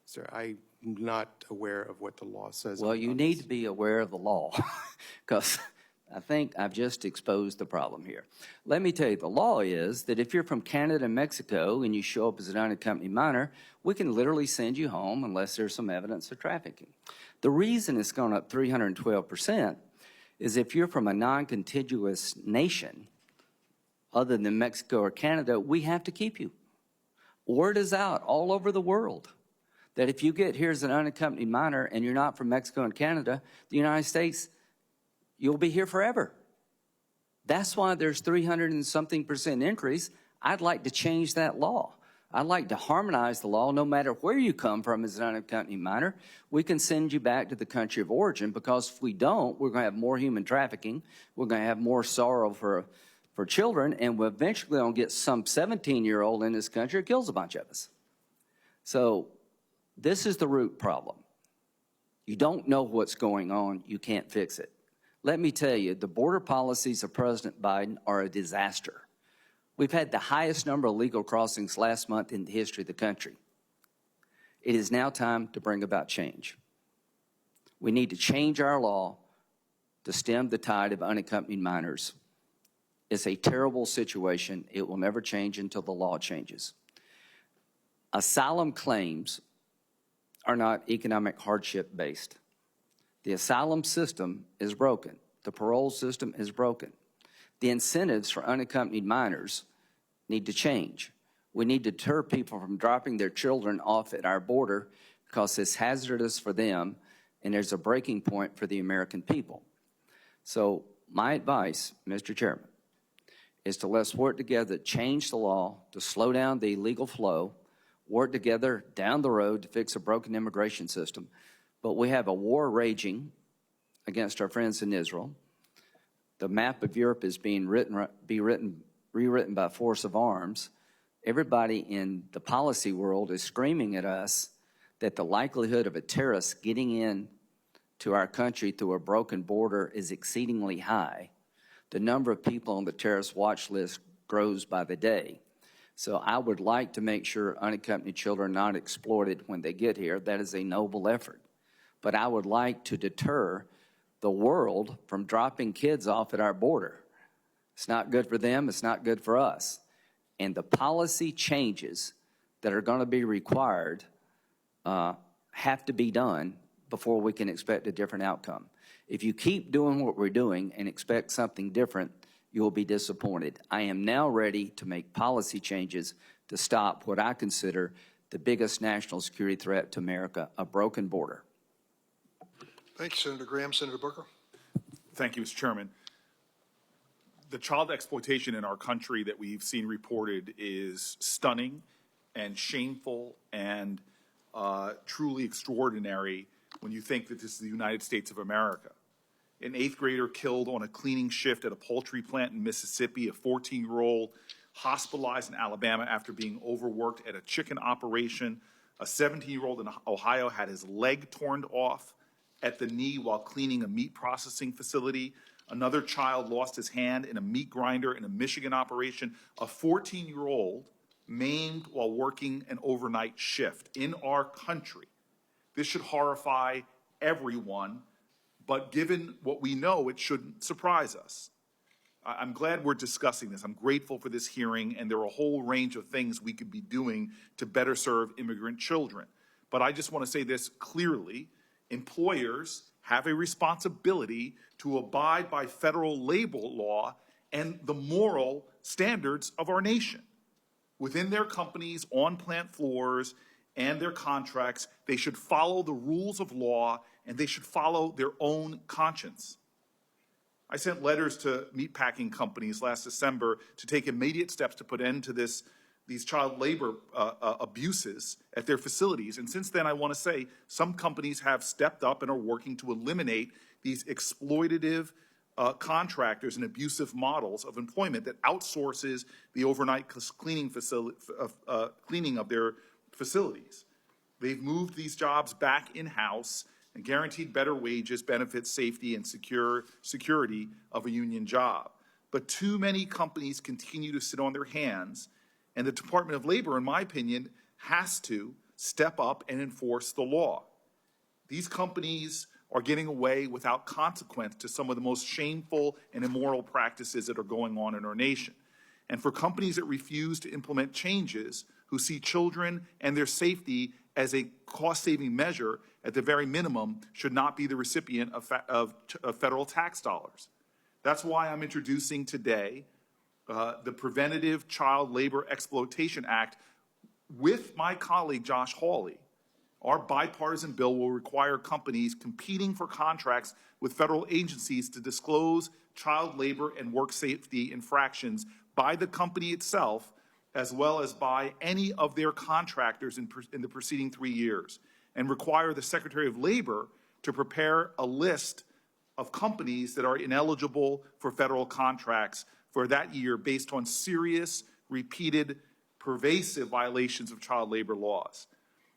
[SPEAKER 3] Sir, I'm not aware of what the law says.
[SPEAKER 2] Well, you need to be aware of the law because I think I've just exposed the problem here. Let me tell you, the law is that if you're from Canada and Mexico and you show up as an unaccompanied minor, we can literally send you home unless there's some evidence of trafficking. The reason it's gone up 312% is if you're from a non-contiguous nation other than Mexico or Canada, we have to keep you. Word is out all over the world that if you get here as an unaccompanied minor and you're not from Mexico and Canada, the United States, you'll be here forever. That's why there's 300 and something % increase. I'd like to change that law. I'd like to harmonize the law. No matter where you come from as an unaccompanied minor, we can send you back to the country of origin, because if we don't, we're going to have more human trafficking. We're going to have more sorrow for children, and we're eventually going to get some 17-year-old in this country who kills a bunch of us. So this is the root problem. You don't know what's going on. You can't fix it. Let me tell you, the border policies of President Biden are a disaster. We've had the highest number of legal crossings last month in the history of the country. It is now time to bring about change. We need to change our law to stem the tide of unaccompanied minors. It's a terrible situation. It will never change until the law changes. Asylum claims are not economic hardship based. The asylum system is broken. The parole system is broken. The incentives for unaccompanied minors need to change. We need to deter people from dropping their children off at our border because it's hazardous for them and there's a breaking point for the American people. So my advice, Mr. Chairman, is to let's work together to change the law, to slow down the illegal flow, work together down the road to fix a broken immigration system. But we have a war raging against our friends in Israel. The map of Europe is being rewritten by force of arms. Everybody in the policy world is screaming at us that the likelihood of a terrorist getting in to our country through a broken border is exceedingly high. The number of people on the terrorist watch list grows by the day. So I would like to make sure unaccompanied children are not exploited when they get here. That is a noble effort. But I would like to deter the world from dropping kids off at our border. It's not good for them. It's not good for us. And the policy changes that are going to be required have to be done before we can expect a different outcome. If you keep doing what we're doing and expect something different, you'll be disappointed. I am now ready to make policy changes to stop what I consider the biggest national security threat to America, a broken border.
[SPEAKER 1] Thank you, Senator Graham. Senator Booker.
[SPEAKER 7] Thank you, Mr. Chairman. The child exploitation in our country that we've seen reported is stunning and shameful and truly extraordinary when you think that this is the United States of America. An 8th grader killed on a cleaning shift at a poultry plant in Mississippi, a 14-year-old hospitalized in Alabama after being overworked at a chicken operation, a 17-year-old in Ohio had his leg torn off at the knee while cleaning a meat processing facility. Another child lost his hand in a meat grinder in a Michigan operation. A 14-year-old maimed while working an overnight shift in our country. This should horrify everyone, but given what we know, it shouldn't surprise us. I'm glad we're discussing this. I'm grateful for this hearing, and there are a whole range of things we could be doing to better serve immigrant children. But I just want to say this clearly. Employers have a responsibility to abide by federal labor law and the moral standards of our nation. Within their companies, on plant floors, and their contracts, they should follow the rules of law and they should follow their own conscience. I sent letters to meatpacking companies last December to take immediate steps to put an end to these child labor abuses at their facilities. And since then, I want to say some companies have stepped up and are working to eliminate these exploitative contractors and abusive models of employment that outsources the overnight cleaning of their facilities. They've moved these jobs back in-house and guaranteed better wages, benefits, safety, and security of a union job. But too many companies continue to sit on their hands, and the Department of Labor, in my opinion, has to step up and enforce the law. These companies are getting away without consequence to some of the most shameful and immoral practices that are going on in our nation. And for companies that refuse to implement changes, who see children and their safety as a cost-saving measure, at the very minimum, should not be the recipient of federal tax dollars. That's why I'm introducing today the Preventative Child Labor Exploitation Act with my colleague Josh Hawley Our bipartisan bill will require companies competing for contracts with federal agencies to disclose child labor and work safety infractions by the company itself, as well as by any of their contractors in the preceding 3 years, and require the Secretary of Labor to prepare a list of companies that are ineligible for federal contracts for that year based on serious, repeated, pervasive violations of child labor laws.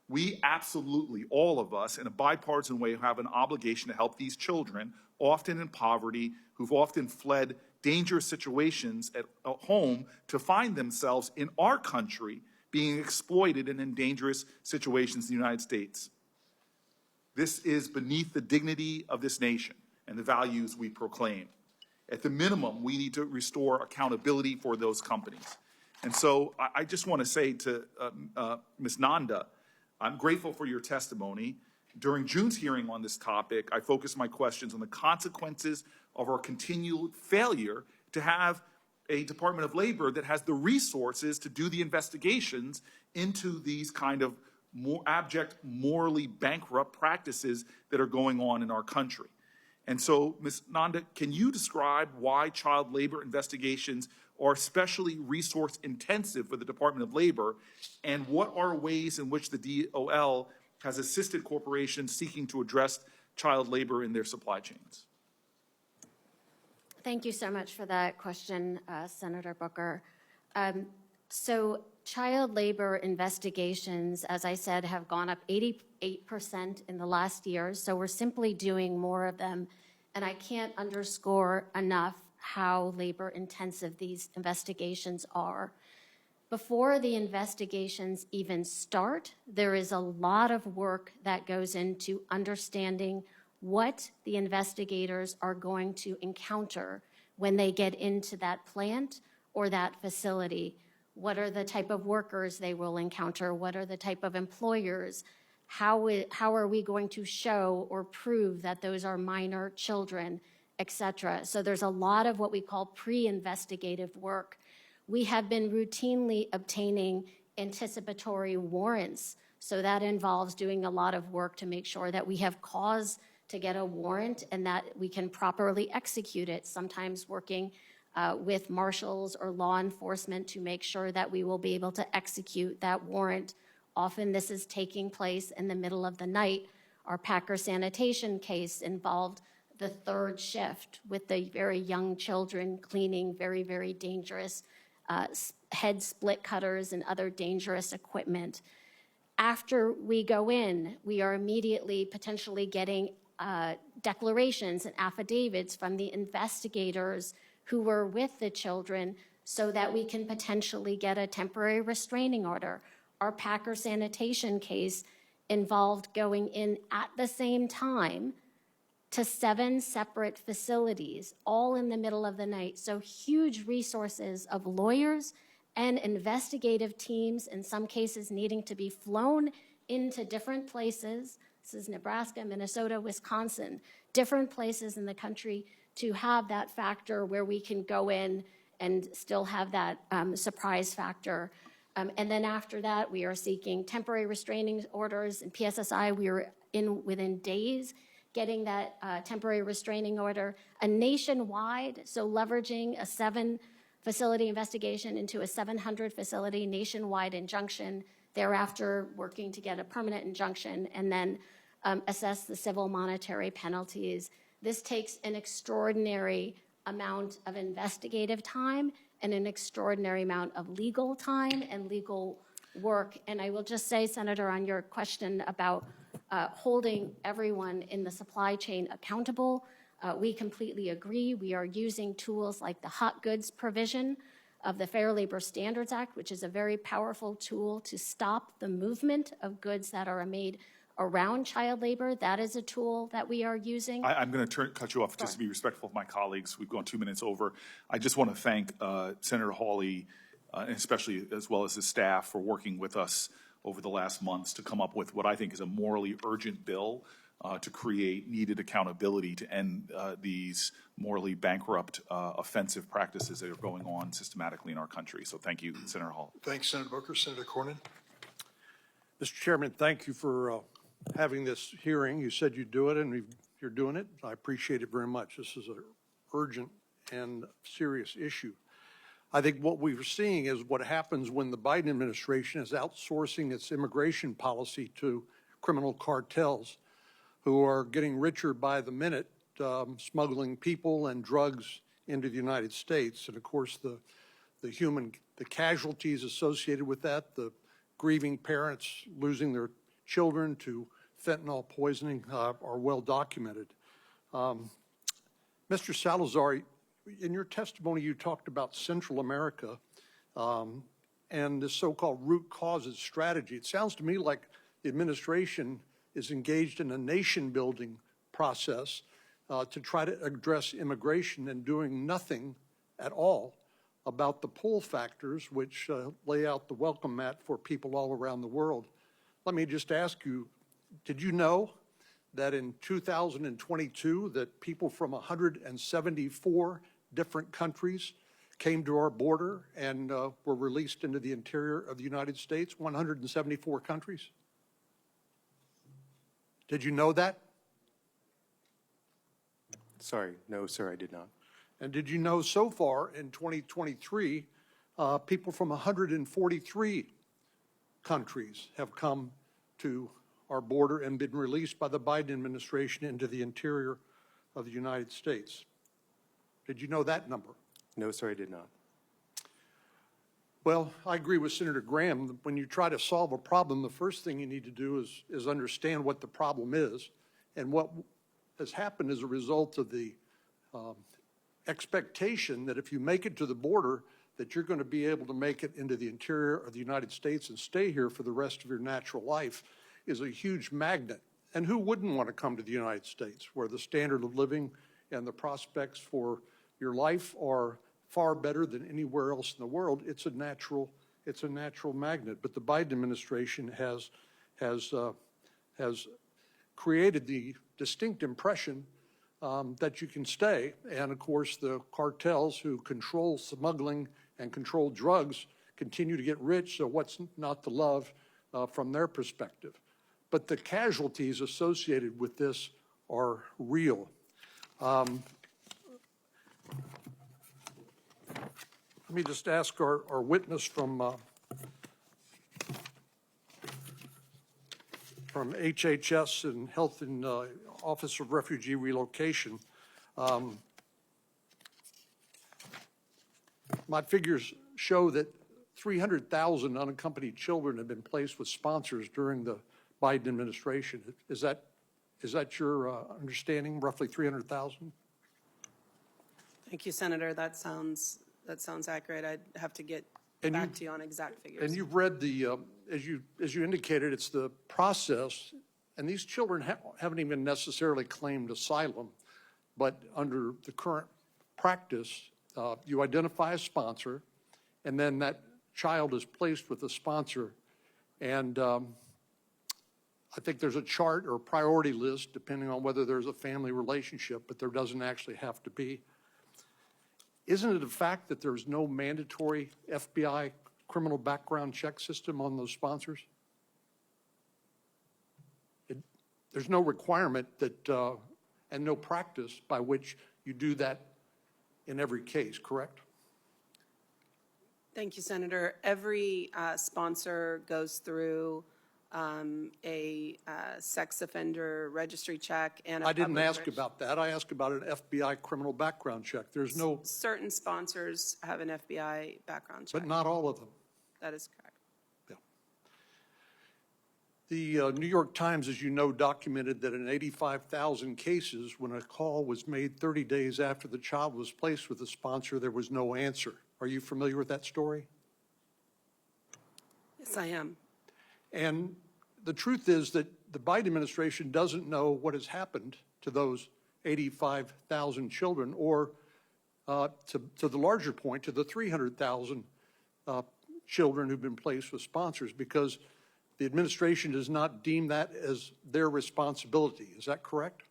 [SPEAKER 7] We absolutely, all of us, in a bipartisan way, have an obligation to help these children, often in poverty, who've often fled dangerous situations at home to find themselves in our country being exploited and in dangerous situations in the United States. This is beneath the dignity of this nation and the values we proclaim. At the minimum, we need to restore accountability for those companies. And so I just want to say to Ms. Nanda, I'm grateful for your testimony. During June's hearing on this topic, I focused my questions on the consequences of our continued failure to have a Department of Labor that has the resources to do the investigations into these kind of more abject, morally bankrupt practices that are going on in our country. And so, Ms. Nanda, can you describe why child labor investigations are especially resource intensive for the Department of Labor, and what are ways in which the DOL has assisted corporations seeking to address child labor in their supply chains?
[SPEAKER 5] Thank you so much for that question, Senator Booker. So child labor investigations, as I said, have gone up 88% in the last year. So we're simply doing more of them. And I can't underscore enough how labor intensive these investigations are. Before the investigations even start, there is a lot of work that goes into understanding what the investigators are going to encounter when they get into that plant or that facility. What are the type of workers they will encounter? What are the type of employers? How are we going to show or prove that those are minor children, et cetera? So there's a lot of what we call pre-investigative work. We have been routinely obtaining anticipatory warrants. So that involves doing a lot of work to make sure that we have cause to get a warrant and that we can properly execute it, sometimes working with marshals or law enforcement to make sure that we will be able to execute that warrant. Often this is taking place in the middle of the night. Our Packer sanitation case involved the third shift with the very young children cleaning very, very dangerous head split cutters and other dangerous equipment. After we go in, we are immediately potentially getting declarations and affidavits from the investigators who were with the children so that we can potentially get a temporary restraining order. Our Packer sanitation case involved going in at the same time to 7 separate facilities, all in the middle of the night. So huge resources of lawyers and investigative teams, in some cases needing to be flown into different places. This is Nebraska, Minnesota, Wisconsin, different places in the country to have that factor where we can go in and still have that surprise factor. And then after that, we are seeking temporary restraining orders. In PSSI, we are in within days getting that temporary restraining order. A nationwide, so leveraging a 7-facility investigation into a 700-facility nationwide injunction, thereafter working to get a permanent injunction, and then assess the civil monetary penalties. This takes an extraordinary amount of investigative time and an extraordinary amount of legal time and legal work. And I will just say, Senator, on your question about holding everyone in the supply chain accountable, we completely agree. We are using tools like the hot goods provision of the Fair Labor Standards Act, which is a very powerful tool to stop the movement of goods that are made around child labor. That is a tool that we are using.
[SPEAKER 7] I'm going to cut you off just to be respectful of my colleagues. We've gone 2 minutes over. I just want to thank Senator Hawley, and especially as well as his staff, for working with us over the last months to come up with what I think is a morally urgent bill to create needed accountability to end these morally bankrupt, offensive practices that are going on systematically in our country. So thank you, Senator Hall.
[SPEAKER 1] Thanks, Senator Booker. Senator Cornyn.
[SPEAKER 8] Mr. Chairman, thank you for having this hearing. You said you'd do it, and you're doing it. I appreciate it very much. This is an urgent and serious issue. I think what we're seeing is what happens when the Biden administration is outsourcing its immigration policy to criminal cartels who are getting richer by the minute, smuggling people and drugs into the United States. And of course, the casualties associated with that, the grieving parents losing their children to fentanyl poisoning are well documented. Mr. Salazar, in your testimony, you talked about Central America and the so-called root causes strategy. It sounds to me like the administration is engaged in a nation-building process to try to address immigration and doing nothing at all about the pull factors which lay out the welcome mat for people all around the world. Let me just ask you, did you know that in 2022 that people from 174 different countries came to our border and were released into the interior of the United States, 174 countries? Did you know that?
[SPEAKER 3] Sorry, no, sir, I did not.
[SPEAKER 8] And did you know so far in 2023, people from 143 countries have come to our border and been released by the Biden administration into the interior of the United States? Did you know that number?
[SPEAKER 3] No, sir, I did not.
[SPEAKER 8] Well, I agree with Senator Graham. When you try to solve a problem, the first thing you need to do is understand what the problem is. And what has happened as a result of the expectation that if you make it to the border, that you're going to be able to make it into the interior of the United States and stay here for the rest of your natural life is a huge magnet. And who wouldn't want to come to the United States, where the standard of living and the prospects for your life are far better than anywhere else in the world? It's a natural magnet. But the Biden administration has created the distinct impression that you can stay. And of course, the cartels who control smuggling and control drugs continue to get rich. So what's not to love from their perspective? But the casualties associated with this are real. Let me just ask our witness from HHS and Health and Office of Refugee Relocation. My figures show that 300,000 unaccompanied children have been placed with sponsors during the Biden administration. Is that your understanding, roughly 300,000?
[SPEAKER 4] Thank you, Senator. That sounds accurate. I'd have to get back to you on exact figures.
[SPEAKER 8] And you've read the, as you indicated, it's the process, and these children haven't even necessarily claimed asylum, but under the current practice, you identify a sponsor, and then that child is placed with a sponsor, and I think there's a chart or a priority list depending on whether there's a family relationship, but there doesn't actually have to be. Isn't it a fact that there's no mandatory FBI criminal background check system on those sponsors? There's no requirement that, and no practice by which you do that in every case, correct?
[SPEAKER 4] Thank you, Senator. Every sponsor goes through a sex offender registry check and a
[SPEAKER 8] I didn't
[SPEAKER 4] public
[SPEAKER 8] ask about that. I asked about an FBI criminal background check. There's no,
[SPEAKER 4] Certain sponsors have an FBI background check.
[SPEAKER 8] but not all of them.
[SPEAKER 4] That is correct.
[SPEAKER 8] The New York Times, as you know, documented that in 85,000 cases, when a call was made 30 days after the child was placed with a sponsor, there was no answer. Are you familiar with that story?
[SPEAKER 4] Yes, I am.
[SPEAKER 8] And the truth is that the Biden administration doesn't know what has happened to those 85,000 children, or to the larger point, to the 300,000 children who've been placed with sponsors, because the administration does not deem that as their responsibility. Is that correct?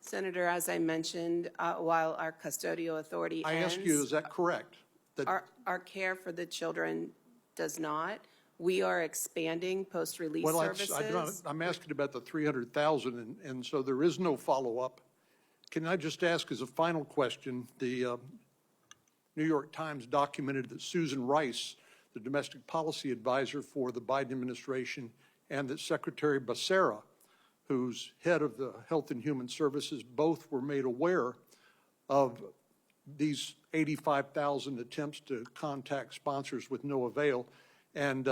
[SPEAKER 4] Senator, as I mentioned, while our custodial authority
[SPEAKER 8] I
[SPEAKER 4] ends,
[SPEAKER 8] ask you, is that correct? That
[SPEAKER 4] our care for the children does not. We are expanding post-release
[SPEAKER 8] Well,
[SPEAKER 4] services.
[SPEAKER 8] I'm asking about the 300,000, and so there is no follow-up. Can I just ask as a final question, the New York Times documented that Susan Rice, the domestic policy advisor for the Biden administration, and that Secretary Becerra, who's head of the Health and Human Services, both were made aware of these 85,000 attempts to contact sponsors with no avail, and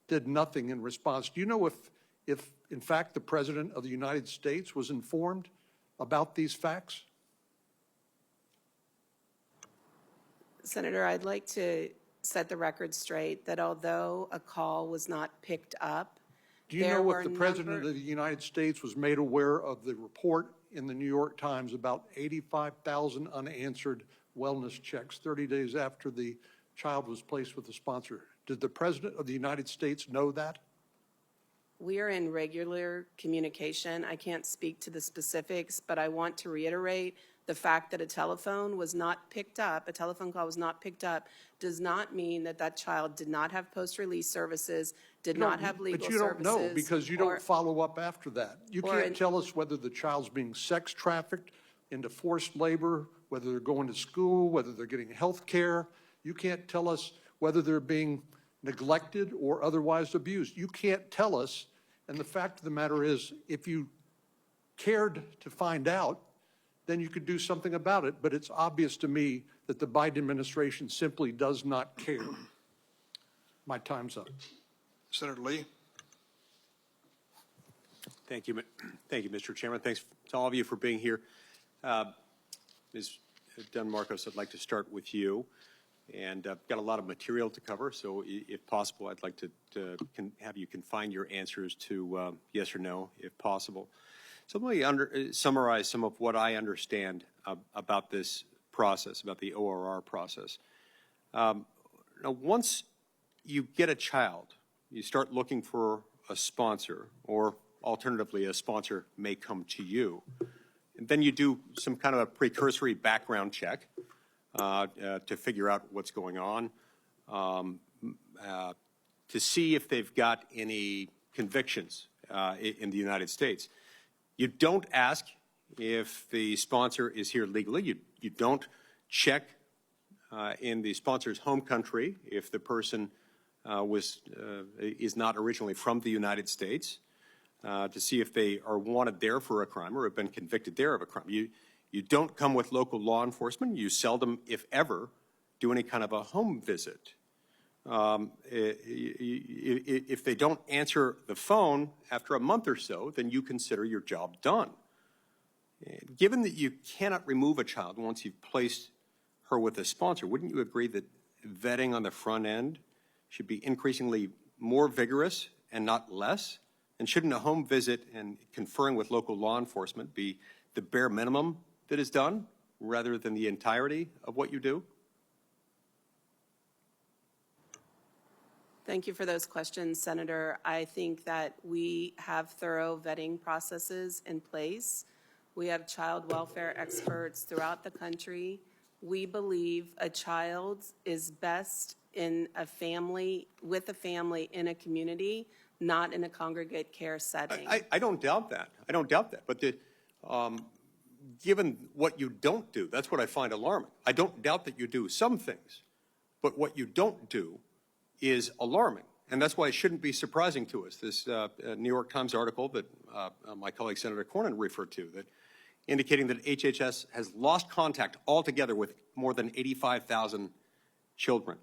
[SPEAKER 8] did nothing in response. Do you know if in fact the President of the United States was informed about these facts?
[SPEAKER 4] Senator, I'd like to set the record straight that although a call was not picked up,
[SPEAKER 8] Do you know if the President of the United States was made aware of the report in the New York Times about 85,000 unanswered wellness checks 30 days after the child was placed with a sponsor? Did the President of the United States know that?
[SPEAKER 4] We are in regular communication. I can't speak to the specifics, but I want to reiterate the fact that a telephone was not picked up, a telephone call was not picked up, does not mean that that child did not have post-release services, did not have legal services.
[SPEAKER 8] But you don't know because you don't follow up after that. You can't tell us whether the child's being sex trafficked into forced labor, whether they're going to school, whether they're getting health care. You can't tell us whether they're being neglected or otherwise abused. You can't tell us, and the fact of the matter is, if you cared to find out, then you could do something about it. But it's obvious to me that the Biden administration simply does not care. My time's up.
[SPEAKER 1] Senator Lee.
[SPEAKER 9] Thank you, Mr. Chairman. Thanks to all of you for being here. Ms. Dunn-Marcos, I'd like to start with you. And I've got a lot of material to cover, so if possible, I'd like to have you confine your answers to yes or no, if possible. So let me summarize some of what I understand about this process, about the ORR process. Now, once you get a child, you start looking for a sponsor, or alternatively, a sponsor may come to you. And then you do some kind of a precursory background check to figure out what's going on, to see if they've got any convictions in the United States. You don't ask if the sponsor is here legally. You don't check in the sponsor's home country if the person is not originally from the United States, to see if they are wanted there for a crime or have been convicted there of a crime. You don't come with local law enforcement. You seldom, if ever, do any kind of a home visit. If they don't answer the phone after a month or so, then you consider your job done. Given that you cannot remove a child once you've placed her with a sponsor, wouldn't you agree that vetting on the front end should be increasingly more vigorous and not less? And shouldn't a home visit and conferring with local law enforcement be the bare minimum that is done rather than the entirety of what you do?
[SPEAKER 4] Thank you for those questions, Senator. I think that we have thorough vetting processes in place. We have child welfare experts throughout the country. We believe a child is best in a family, with a family in a community, not in a congregate care setting.
[SPEAKER 9] I don't doubt that. I don't doubt that. But given what you don't do, that's what I find alarming. I don't doubt that you do some things, but what you don't do is alarming. And that's why it shouldn't be surprising to us. This New York Times article that my colleague Senator Cornyn referred to, that indicating that HHS has lost contact altogether with more than 85,000 children.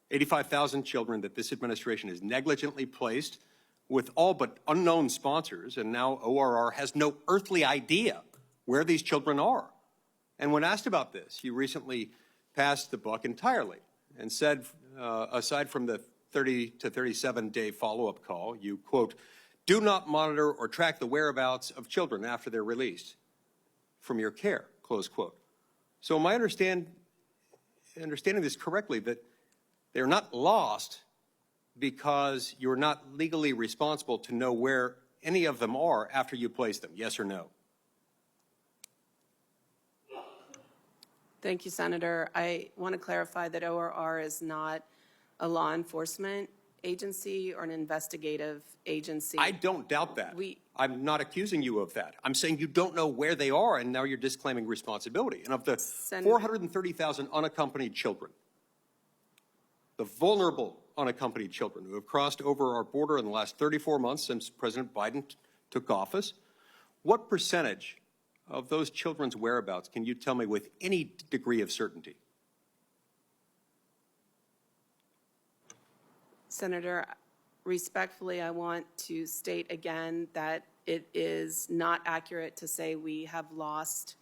[SPEAKER 9] 85,000 children that this administration has negligently placed with all but unknown sponsors, and now ORR has no earthly idea where these children are. And when asked about this, you recently passed the buck entirely and said, aside from the 30 to 37-day follow-up call, you, quote, do not monitor or track the whereabouts of children after they're released from your care, close quote. So am I understanding this correctly, that they're not lost because you're not legally responsible to know where any of them are after you place them, yes or no?
[SPEAKER 4] Thank you, Senator. I want to clarify that ORR is not a law enforcement agency or an investigative agency.
[SPEAKER 9] I don't doubt that.
[SPEAKER 4] We-
[SPEAKER 9] I'm not accusing you of that. I'm saying you don't know where they are, and now you're disclaiming responsibility. And of the
[SPEAKER 4] Senator-
[SPEAKER 9] 430,000 unaccompanied children, the vulnerable unaccompanied children who have crossed over our border in the last 34 months since President Biden took office, what percentage of those children's whereabouts can you tell me with any degree of certainty?
[SPEAKER 4] Senator, respectfully, I want to state again that it is not accurate to say we have lost,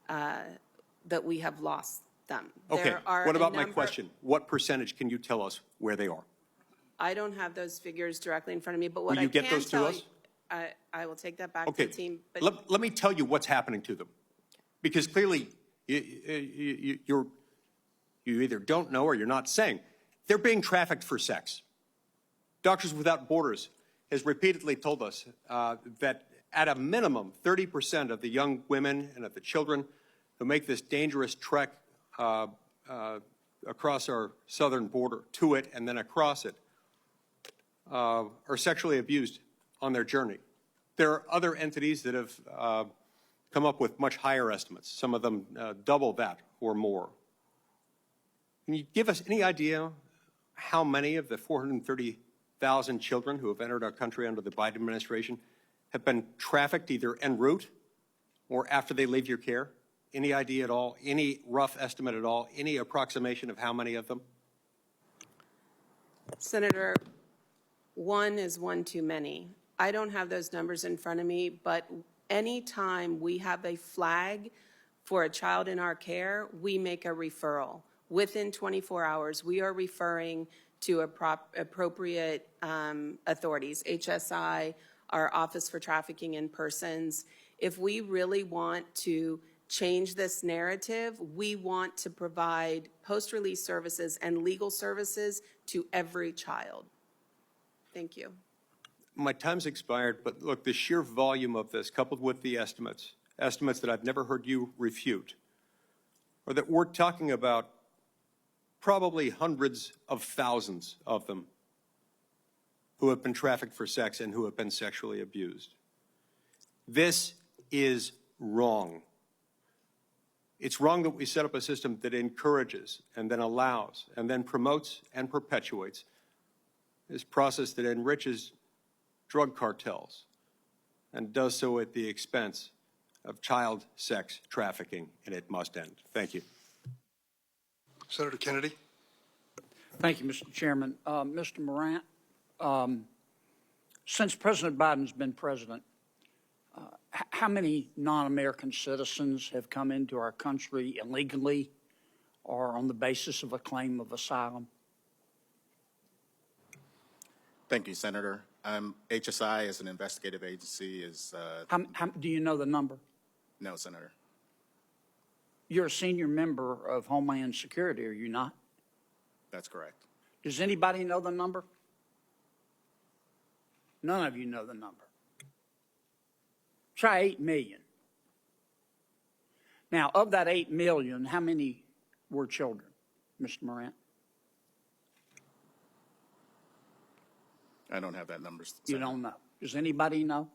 [SPEAKER 4] that we have lost them.
[SPEAKER 9] Okay,
[SPEAKER 4] There are
[SPEAKER 9] what
[SPEAKER 4] a
[SPEAKER 9] about my
[SPEAKER 4] number-
[SPEAKER 9] question? What percentage can you tell us where they are?
[SPEAKER 4] I don't have those figures directly in front of me, but what
[SPEAKER 9] Will
[SPEAKER 4] I
[SPEAKER 9] you
[SPEAKER 4] can
[SPEAKER 9] get those to
[SPEAKER 4] tell
[SPEAKER 9] us?
[SPEAKER 4] you, I will take that back to
[SPEAKER 9] Okay,
[SPEAKER 4] the team. But
[SPEAKER 9] let me tell you what's happening to them. Because clearly, you either don't know or you're not saying. They're being trafficked for sex. Doctors Without Borders has repeatedly told us that at a minimum, 30% of the young women and of the children who make this dangerous trek across our southern border, to it and then across it, are sexually abused on their journey. There are other entities that have come up with much higher estimates, some of them double that or more. Can you give us any idea how many of the 430,000 children who have entered our country under the Biden administration have been trafficked either en route or after they leave your care? Any idea at all? Any rough estimate at all? Any approximation of how many of them?
[SPEAKER 4] Senator, one is one too many. I don't have those numbers in front of me, but anytime we have a flag for a child in our care, we make a referral. Within 24 hours, we are referring to appropriate authorities, HSI, our Office for Trafficking in Persons. If we really want to change this narrative, we want to provide post-release services and legal services to every child. Thank you.
[SPEAKER 9] My time's expired, but look, the sheer volume of this, coupled with the estimates that I've never heard you refute, are that we're talking about probably hundreds of thousands of them who have been trafficked for sex and who have been sexually abused. This is wrong. It's wrong that we set up a system that encourages and then allows and then promotes and perpetuates this process that enriches drug cartels and does so at the expense of child sex trafficking, and it must end. Thank you.
[SPEAKER 1] Senator Kennedy?
[SPEAKER 10] Thank you, Mr. Chairman. Mr. Morant, since President Biden's been president, how many non-American citizens have come into our country illegally or on the basis of a claim of asylum?
[SPEAKER 6] Thank you, Senator. HSI, as an investigative agency, is
[SPEAKER 10] Do you know the number?
[SPEAKER 6] no, Senator.
[SPEAKER 10] You're a senior member of Homeland Security, are you not?
[SPEAKER 6] That's correct.
[SPEAKER 10] Does anybody know the number? None of you know the number. Try 8 million. Now, of that 8 million, how many were children, Mr. Morant?
[SPEAKER 6] I don't have that number, Senator.
[SPEAKER 10] You don't know. Does anybody know?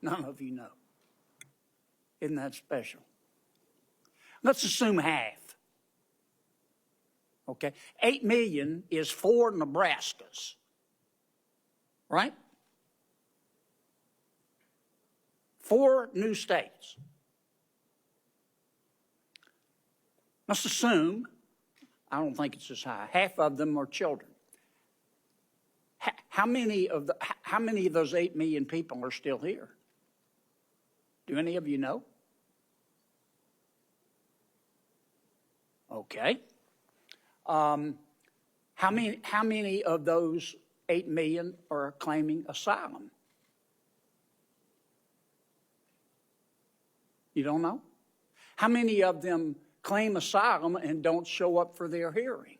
[SPEAKER 10] None of you know. Isn't that special? Let's assume half. Okay? 8 million is 4 Nebraskas. Right? 4 new states. Let's assume, I don't think it's as high, half of them are children. How many of those 8 million people are still here? Do any of you know? Okay. How many of those 8 million are claiming asylum? You don't know? How many of them claim asylum and don't show up for their hearing?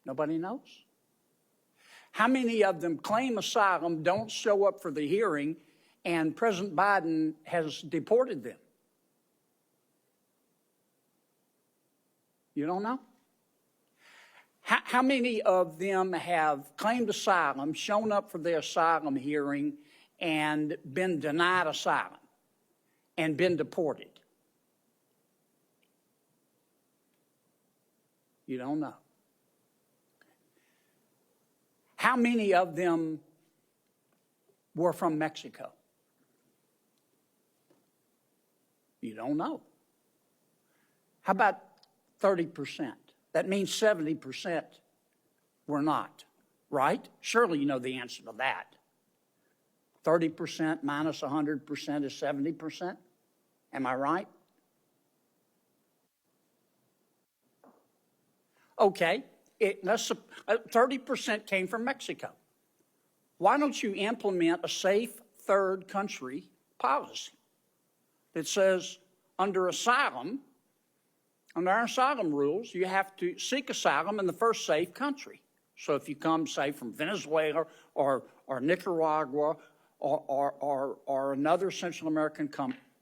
[SPEAKER 10] Nobody knows? How many of them claim asylum, don't show up for the hearing, and President Biden has deported them? You don't know? How many of them have claimed asylum, shown up for their asylum hearing, and been denied asylum and been deported? You don't know. How many of them were from Mexico? You don't know. How about 30%? That means 70% were not, right? Surely you know the answer to that. 30% minus 100% is 70%. Am I right? Okay, 30% came from Mexico. Why don't you implement a safe third country policy that says under asylum, under our asylum rules, you have to seek asylum in the first safe country. So if you come, say, from Venezuela or Nicaragua or another Central American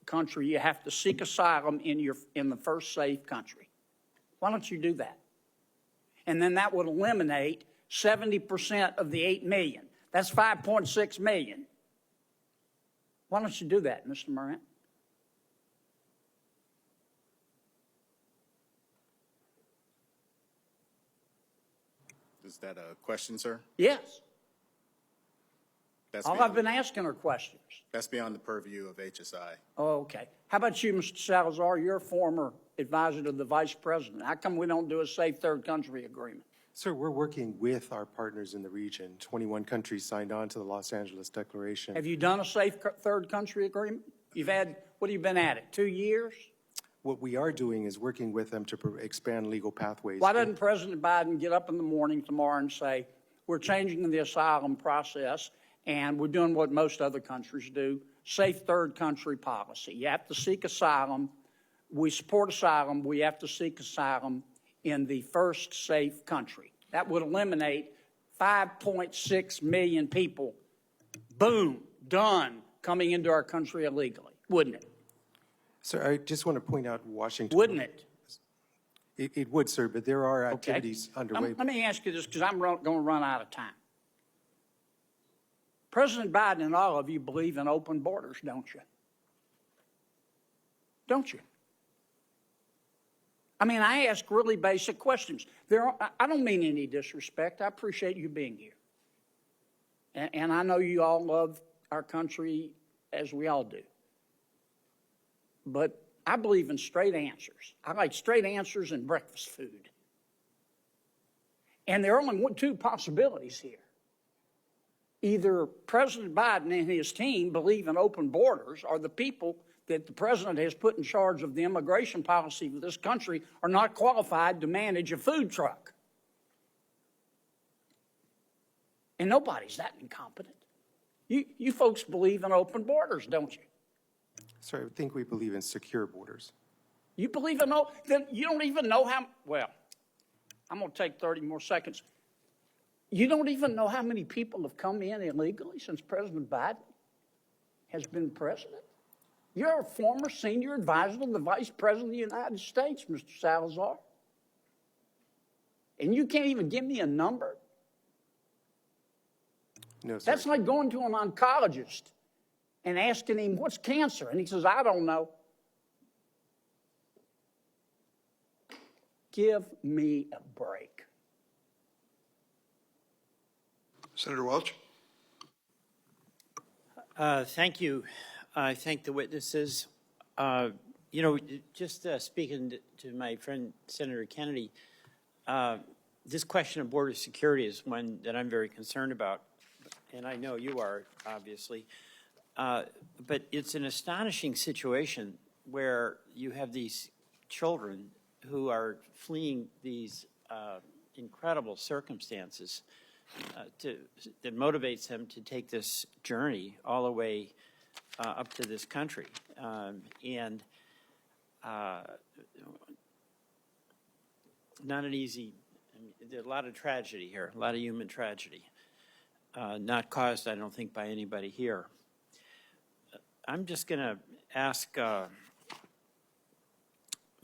[SPEAKER 10] country, you have to seek asylum in the first safe country. Why don't you do that? And then that would eliminate 70% of the 8 million. That's 5.6 million. Why don't you do that, Mr. Morant?
[SPEAKER 6] Is that a question, sir?
[SPEAKER 10] Yes.
[SPEAKER 6] That's
[SPEAKER 10] All
[SPEAKER 6] beyond,
[SPEAKER 10] I've been asking are questions.
[SPEAKER 6] that's beyond the purview of HSI.
[SPEAKER 10] Oh, okay. How about you, Mr. Salazar? You're a former advisor to the vice president. How come we don't do a safe third country agreement?
[SPEAKER 3] Sir, we're working with our partners in the region. 21 countries signed on to the Los Angeles Declaration.
[SPEAKER 10] Have you done a safe third country agreement? You've had, what have you been at it, 2 years?
[SPEAKER 3] What we are doing is working with them to expand legal pathways.
[SPEAKER 10] Why doesn't President Biden get up in the morning tomorrow and say, we're changing the asylum process and we're doing what most other countries do, safe third country policy. You have to seek asylum. We support asylum. We have to seek asylum in the first safe country. That would eliminate 5.6 million people, boom, done, coming into our country illegally, wouldn't it?
[SPEAKER 3] Sir, I just want to point out Washington.
[SPEAKER 10] Wouldn't it?
[SPEAKER 3] It would, sir, but there are
[SPEAKER 10] Okay.
[SPEAKER 3] activities underway.
[SPEAKER 10] Let me ask you this, because I'm going to run out of time. President Biden and all of you believe in open borders, don't you? Don't you? I mean, I ask really basic questions. I don't mean any disrespect. I appreciate you being here. And I know you all love our country as we all do. But I believe in straight answers. I like straight answers and breakfast food. And there are only two possibilities here. Either President Biden and his team believe in open borders, or the people that the president has put in charge of the immigration policy of this country are not qualified to manage a food truck. And nobody's that incompetent. You folks believe in open borders, don't you?
[SPEAKER 3] Sir, I think we believe in secure borders.
[SPEAKER 10] You believe in then you don't even know how, well, I'm going to take 30 more seconds. You don't even know how many people have come in illegally since President Biden has been president? You're a former senior advisor to the Vice President of the United States, Mr. Salazar. And you can't even give me a number?
[SPEAKER 3] No, sir.
[SPEAKER 10] That's like going to an oncologist and asking him, what's cancer? And he says, I don't know. Give me a break.
[SPEAKER 1] Senator Welch?
[SPEAKER 11] Thank you. I thank the witnesses. Just speaking to my friend Senator Kennedy, this question of border security is one that I'm very concerned about, and I know you are, obviously. But it's an astonishing situation where you have these children who are fleeing these incredible circumstances that motivates them to take this journey all the way up to this country. Not an easy, there's a lot of tragedy here, a lot of human tragedy, not caused, I don't think, by anybody here. I'm just going to ask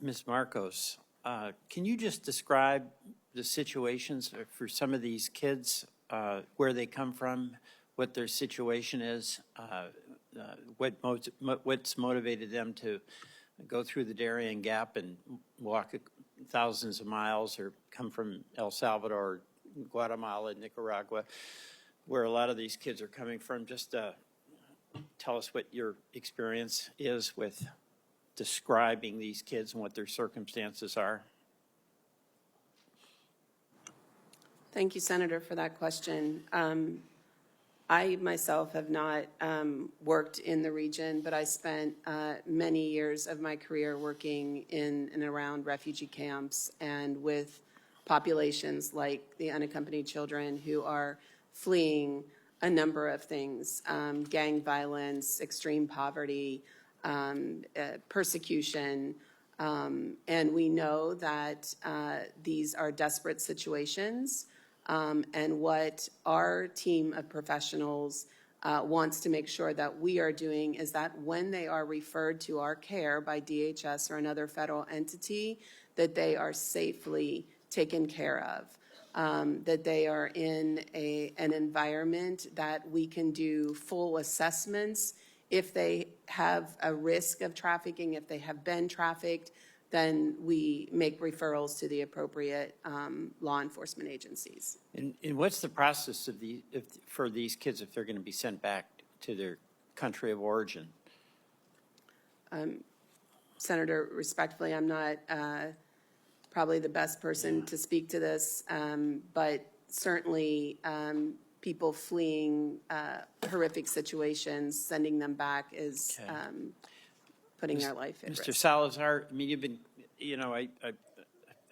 [SPEAKER 11] Ms. Mayorkas, Can you just describe the situations for some of these kids, where they come from, what their situation is, what's motivated them to go through the Darien Gap and walk thousands of miles, or come from El Salvador, Guatemala, Nicaragua, where a lot of these kids are coming from? Just tell us what your experience is with describing these kids and what their circumstances are.
[SPEAKER 4] Thank you, Senator, for that question. I myself have not worked in the region, but I spent many years of my career working in and around refugee camps and with populations like the unaccompanied children who are fleeing a number of things: gang violence, extreme poverty, persecution. And we know that these are desperate situations. And what our team of professionals wants to make sure that we are doing is that when they are referred to our care by DHS or another federal entity, that they are safely taken care of, that they are in an environment that we can do full assessments. If they have a risk of trafficking, if they have been trafficked, then we make referrals to the appropriate law enforcement agencies.
[SPEAKER 11] And what's the process for these kids if they're going to be sent back to their country of origin?
[SPEAKER 4] Senator, respectfully, I'm not probably the best person to speak to this, but certainly people fleeing horrific situations, sending them back is putting their life at risk.
[SPEAKER 11] Mr. Salazar, I mean, you've been, I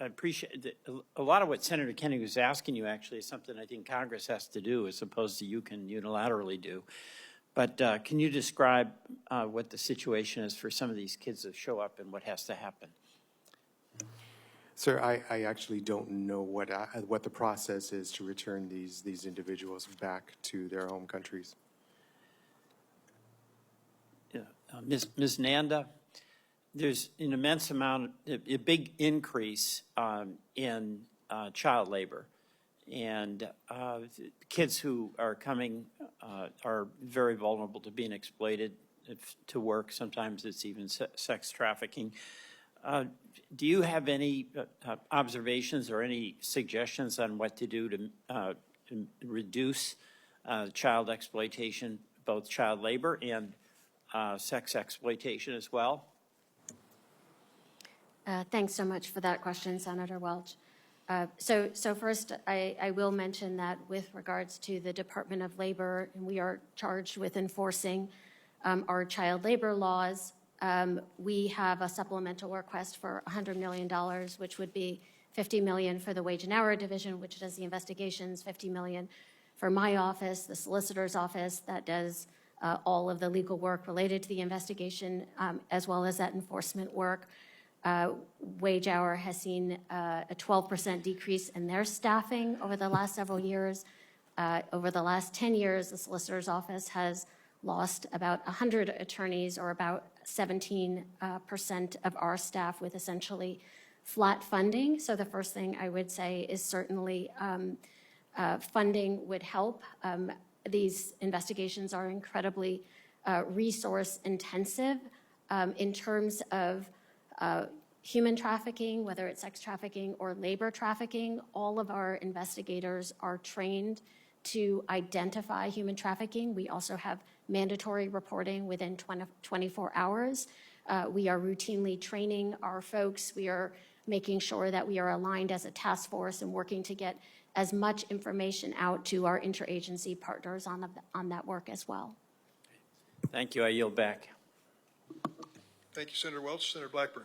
[SPEAKER 11] appreciate that. A lot of what Senator Kennedy was asking you actually is something I think Congress has to do as opposed to you can unilaterally do. But can you describe what the situation is for some of these kids that show up and what has to happen?
[SPEAKER 3] Sir, I actually don't know what the process is to return these individuals back to their home countries.
[SPEAKER 11] Ms. Nanda, there's an immense amount, a big increase in child labor. And kids who are coming are very vulnerable to being exploited to work. Sometimes it's even sex trafficking. Do you have any observations or any suggestions on what to do to reduce child exploitation, both child labor and sex exploitation as well?
[SPEAKER 5] Thanks so much for that question, Senator Welch. So first, I will mention that with regards to the Department of Labor, and we are charged with enforcing our child labor laws. We have a supplemental request for $100 million, which would be $50 million for the Wage and Hour Division, which does the investigations, $50 million for my office, the solicitor's office that does all of the legal work related to the investigation, as well as that enforcement work. Wage Hour has seen a 12% decrease in their staffing over the last several years. Over the last 10 years, the solicitor's office has lost about 100 attorneys, or about 17% of our staff, with essentially flat funding. So the first thing I would say is certainly funding would help. These investigations are incredibly resource intensive in terms of human trafficking, whether it's sex trafficking or labor trafficking. All of our investigators are trained to identify human trafficking. We also have mandatory reporting within 24 hours. We are routinely training our folks. We are making sure that we are aligned as a task force and working to get as much information out to our interagency partners on that work as well.
[SPEAKER 11] Thank you. I yield back.
[SPEAKER 1] Thank you, Senator Welch. Senator Blackburn.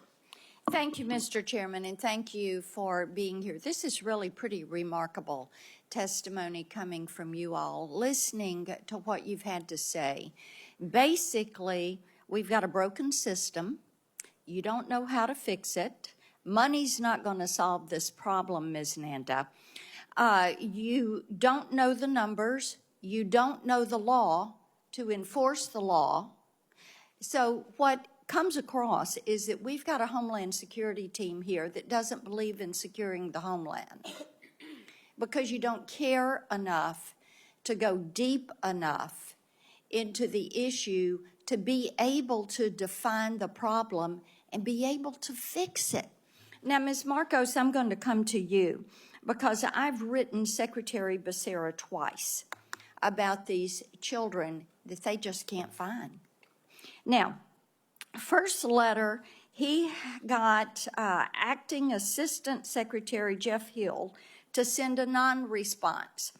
[SPEAKER 12] Thank you, Mr. Chairman, and thank you for being here. This is really pretty remarkable testimony coming from you all, listening to what you've had to say. Basically, we've got a broken system. You don't know how to fix it. Money's not going to solve this problem, Ms. Nanda. You don't know the numbers. You don't know the law to enforce the law. So what comes across is that we've got a Homeland Security team here that doesn't believe in securing the homeland because you don't care enough to go deep enough into the issue to be able to define the problem and be able to fix it. Now, Ms. Mayorkas, I'm going to come to you because I've written Secretary Becerra twice about these children that they just can't find. Now, first letter, he got Acting Assistant Secretary Jeff Hill to send a non-response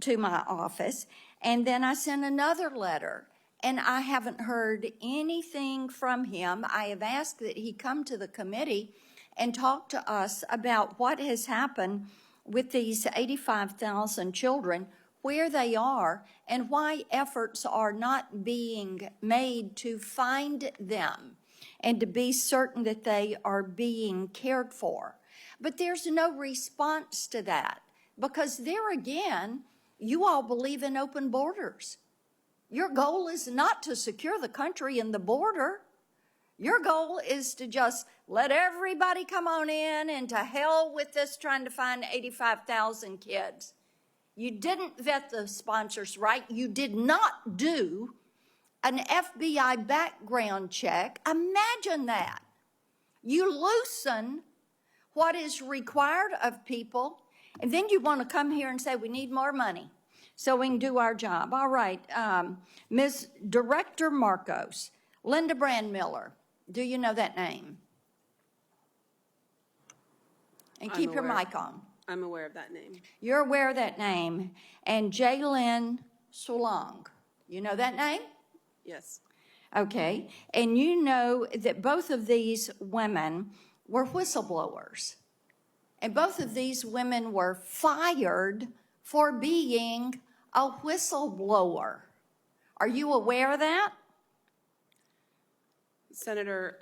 [SPEAKER 12] to my office. And then I sent another letter, and I haven't heard anything from him. I have asked that he come to the committee and talk to us about what has happened with these 85,000 children, where they are, and why efforts are not being made to find them and to be certain that they are being cared for. But there's no response to that because there again, you all believe in open borders. Your goal is not to secure the country and the border. Your goal is to just let everybody come on in and to hell with this trying to find 85,000 kids. You didn't vet the sponsors right. You did not do an FBI background check. Imagine that. You loosen what is required of people, and then you want to come here and say, we need more money so we can do our job. All right, Ms. Director Mayorkas, Linda Brandmiller, do you know that name? And keep your mic on.
[SPEAKER 4] I'm aware of that name.
[SPEAKER 12] You're aware of that name. And Jaylyn Solong, you know that name?
[SPEAKER 4] Yes.
[SPEAKER 12] Okay. And you know that both of these women were whistleblowers. And both of these women were fired for being a whistleblower. Are you aware of that?
[SPEAKER 4] Senator,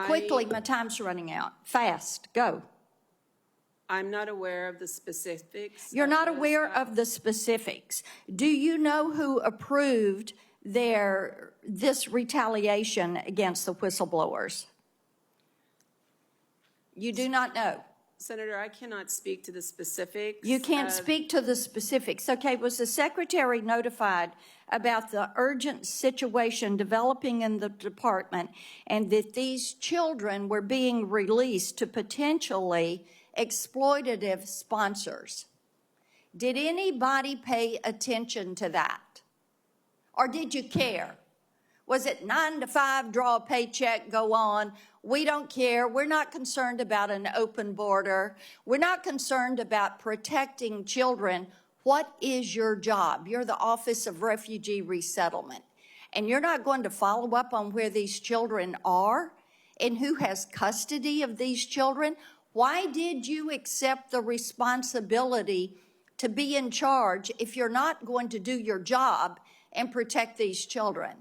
[SPEAKER 12] Quickly, my time's running out. Fast, go.
[SPEAKER 4] I'm not aware of the specifics.
[SPEAKER 12] You're not aware of the specifics. Do you know who approved this retaliation against the whistleblowers? You do not know.
[SPEAKER 4] Senator, I cannot speak to the specifics.
[SPEAKER 12] You can't speak to the specifics. Okay, was the secretary notified about the urgent situation developing in the department and that these children were being released to potentially exploitative sponsors? Did anybody pay attention to that? Or did you care? Was it 9 to 5, draw a paycheck, go on? We don't care. We're not concerned about an open border. We're not concerned about protecting children. What is your job? You're the Office of Refugee Resettlement. And you're not going to follow up on where these children are and who has custody of these children? Why did you accept the responsibility to be in charge if you're not going to do your job and protect these children?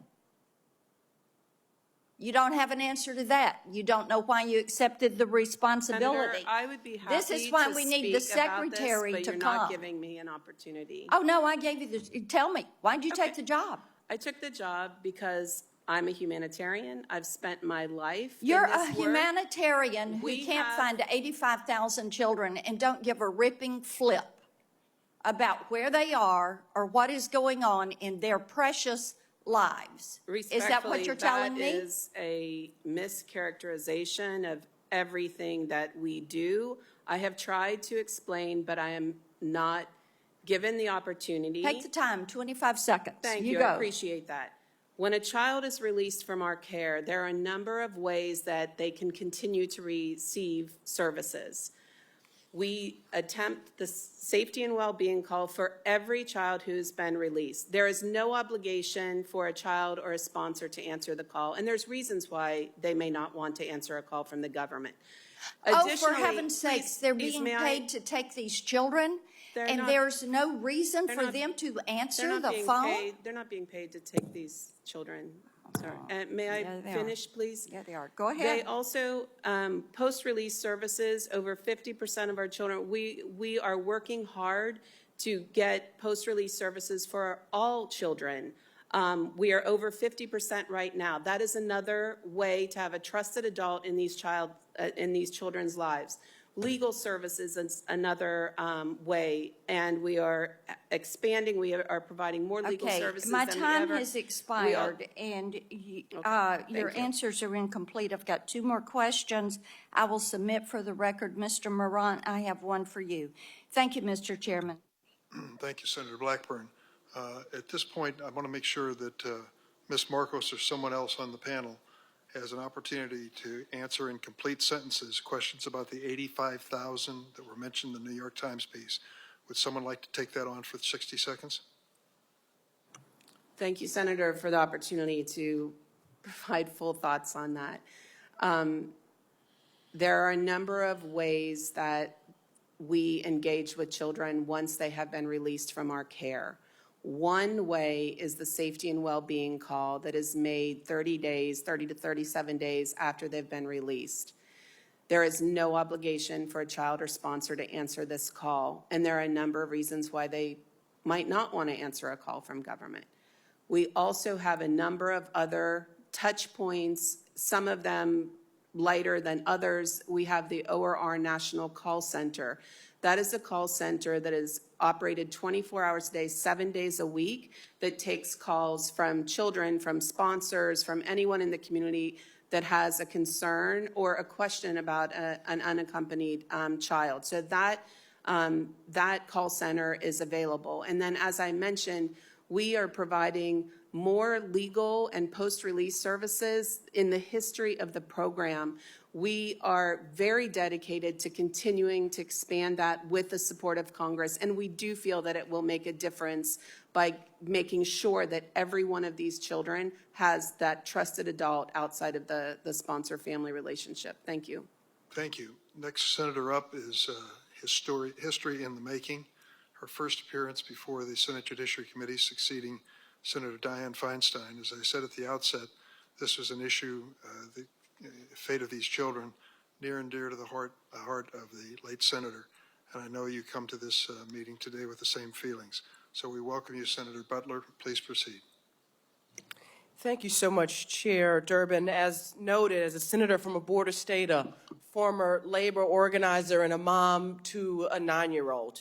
[SPEAKER 12] You don't have an answer to that. You don't know why you accepted the responsibility.
[SPEAKER 4] Senator, I would be happy
[SPEAKER 12] This is why
[SPEAKER 4] to
[SPEAKER 12] we need the
[SPEAKER 4] speak about this,
[SPEAKER 12] secretary
[SPEAKER 4] but
[SPEAKER 12] to
[SPEAKER 4] you're
[SPEAKER 12] come.
[SPEAKER 4] not giving me an opportunity.
[SPEAKER 12] Oh, no, I gave you the, tell me, why did you take the job?
[SPEAKER 4] I took the job because I'm a humanitarian. I've spent my life
[SPEAKER 12] You're
[SPEAKER 4] in
[SPEAKER 12] a
[SPEAKER 4] this work.
[SPEAKER 12] humanitarian who
[SPEAKER 4] We
[SPEAKER 12] can't
[SPEAKER 4] have-
[SPEAKER 12] find 85,000 children and don't give a ripping flip about where they are or what is going on in their precious lives. Is that what you're telling me?
[SPEAKER 4] That is a mischaracterization of everything that we do. I have tried to explain, but I am not given the opportunity.
[SPEAKER 12] Take the time, 25 seconds.
[SPEAKER 4] Thank
[SPEAKER 12] You
[SPEAKER 4] you.
[SPEAKER 12] go.
[SPEAKER 4] I appreciate that. When a child is released from our care, there are a number of ways that they can continue to receive services. We attempt the safety and well-being call for every child who's been released. There is no obligation for a child or a sponsor to answer the call, and there's reasons why they may not want to answer a call from the government.
[SPEAKER 12] Oh, for
[SPEAKER 4] Additionally,
[SPEAKER 12] heaven's sakes, they're
[SPEAKER 4] please,
[SPEAKER 12] being
[SPEAKER 4] may I-
[SPEAKER 12] paid to take these children,
[SPEAKER 4] They're
[SPEAKER 12] and
[SPEAKER 4] not-
[SPEAKER 12] there's no reason
[SPEAKER 4] they're
[SPEAKER 12] for
[SPEAKER 4] not-
[SPEAKER 12] them to
[SPEAKER 4] They're
[SPEAKER 12] answer
[SPEAKER 4] not
[SPEAKER 12] the
[SPEAKER 4] being
[SPEAKER 12] phone?
[SPEAKER 4] paid. They're not being paid to take these children. Sorry. And may I
[SPEAKER 12] Yeah, they are.
[SPEAKER 4] finish, please?
[SPEAKER 12] Yeah, they are. Go
[SPEAKER 4] They
[SPEAKER 12] ahead.
[SPEAKER 4] also, post-release services, over 50% of our children, we are working hard to get post-release services for all children. We are over 50% right now. That is another way to have a trusted adult in these children's lives. Legal services is another way, and we are expanding. We are providing more legal services
[SPEAKER 12] my
[SPEAKER 4] than
[SPEAKER 12] time
[SPEAKER 4] we ever.
[SPEAKER 12] has expired, and your answers are incomplete. I've got two more questions I will submit for the record. Mr. Morant, I have one for you. Thank you, Mr. Chairman.
[SPEAKER 1] Thank you, Senator Blackburn. At this point, I want to make sure that Ms. Mayorkas or someone else on the panel has an opportunity to answer in complete sentences questions about the 85,000 that were mentioned in the New York Times piece. Would someone like to take that on for 60 seconds?
[SPEAKER 4] Thank you, Senator, for the opportunity to provide full thoughts on that. There are a number of ways that we engage with children once they have been released from our care. One way is the safety and well-being call that is made 30 to 37 days after they've been released. There is no obligation for a child or sponsor to answer this call, and there are a number of reasons why they might not want to answer a call from government. We also have a number of other touch points, some of them lighter than others. We have the ORR National Call Center. That is a call center that is operated 24 hours a day, 7 days a week, that takes calls from children, from sponsors, from anyone in the community that has a concern or a question about an unaccompanied child. So that call center is available. And then, as I mentioned, we are providing more legal and post-release services in the history of the program. We are very dedicated to continuing to expand that with the support of Congress, and we do feel that it will make a difference by making sure that every one of these children has that trusted adult outside of the sponsor-family relationship. Thank you.
[SPEAKER 1] Thank you. Next senator up is history in the making. Her first appearance before the Senate Judiciary Committee, succeeding Senator Dianne Feinstein. As I said at the outset, this was an issue, the fate of these children, near and dear to the heart of the late senator. And I know you come to this meeting today with the same feelings. So we welcome you, Senator Butler. Please proceed.
[SPEAKER 13] Thank you so much, Chair Durbin. As noted, as a senator from a border state, a former labor organizer, and a mom to a 9-year-old,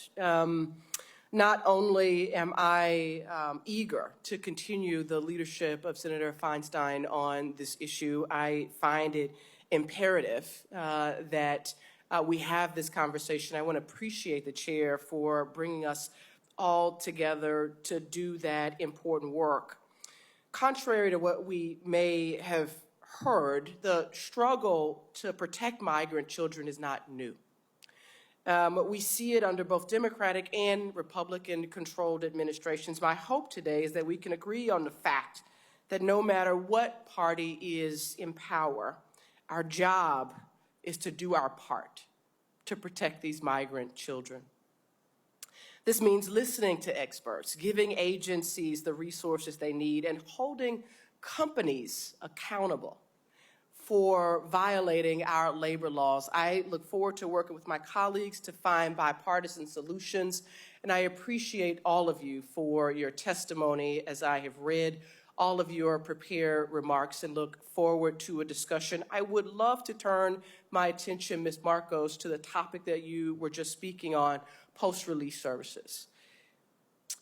[SPEAKER 13] not only am I eager to continue the leadership of Senator Feinstein on this issue, I find it imperative that we have this conversation. I want to appreciate the chair for bringing us all together to do that important work. Contrary to what we may have heard, the struggle to protect migrant children is not new. We see it under both Democratic and Republican-controlled administrations. My hope today is that we can agree on the fact that no matter what party is in power, our job is to do our part to protect these migrant children. This means listening to experts, giving agencies the resources they need, and holding companies accountable for violating our labor laws. I look forward to working with my colleagues to find bipartisan solutions, and I appreciate all of you for your testimony as I have read all of your prepared remarks and look forward to a discussion. I would love to turn my attention, Ms. Mayorkas, to the topic that you were just speaking on, post-release services.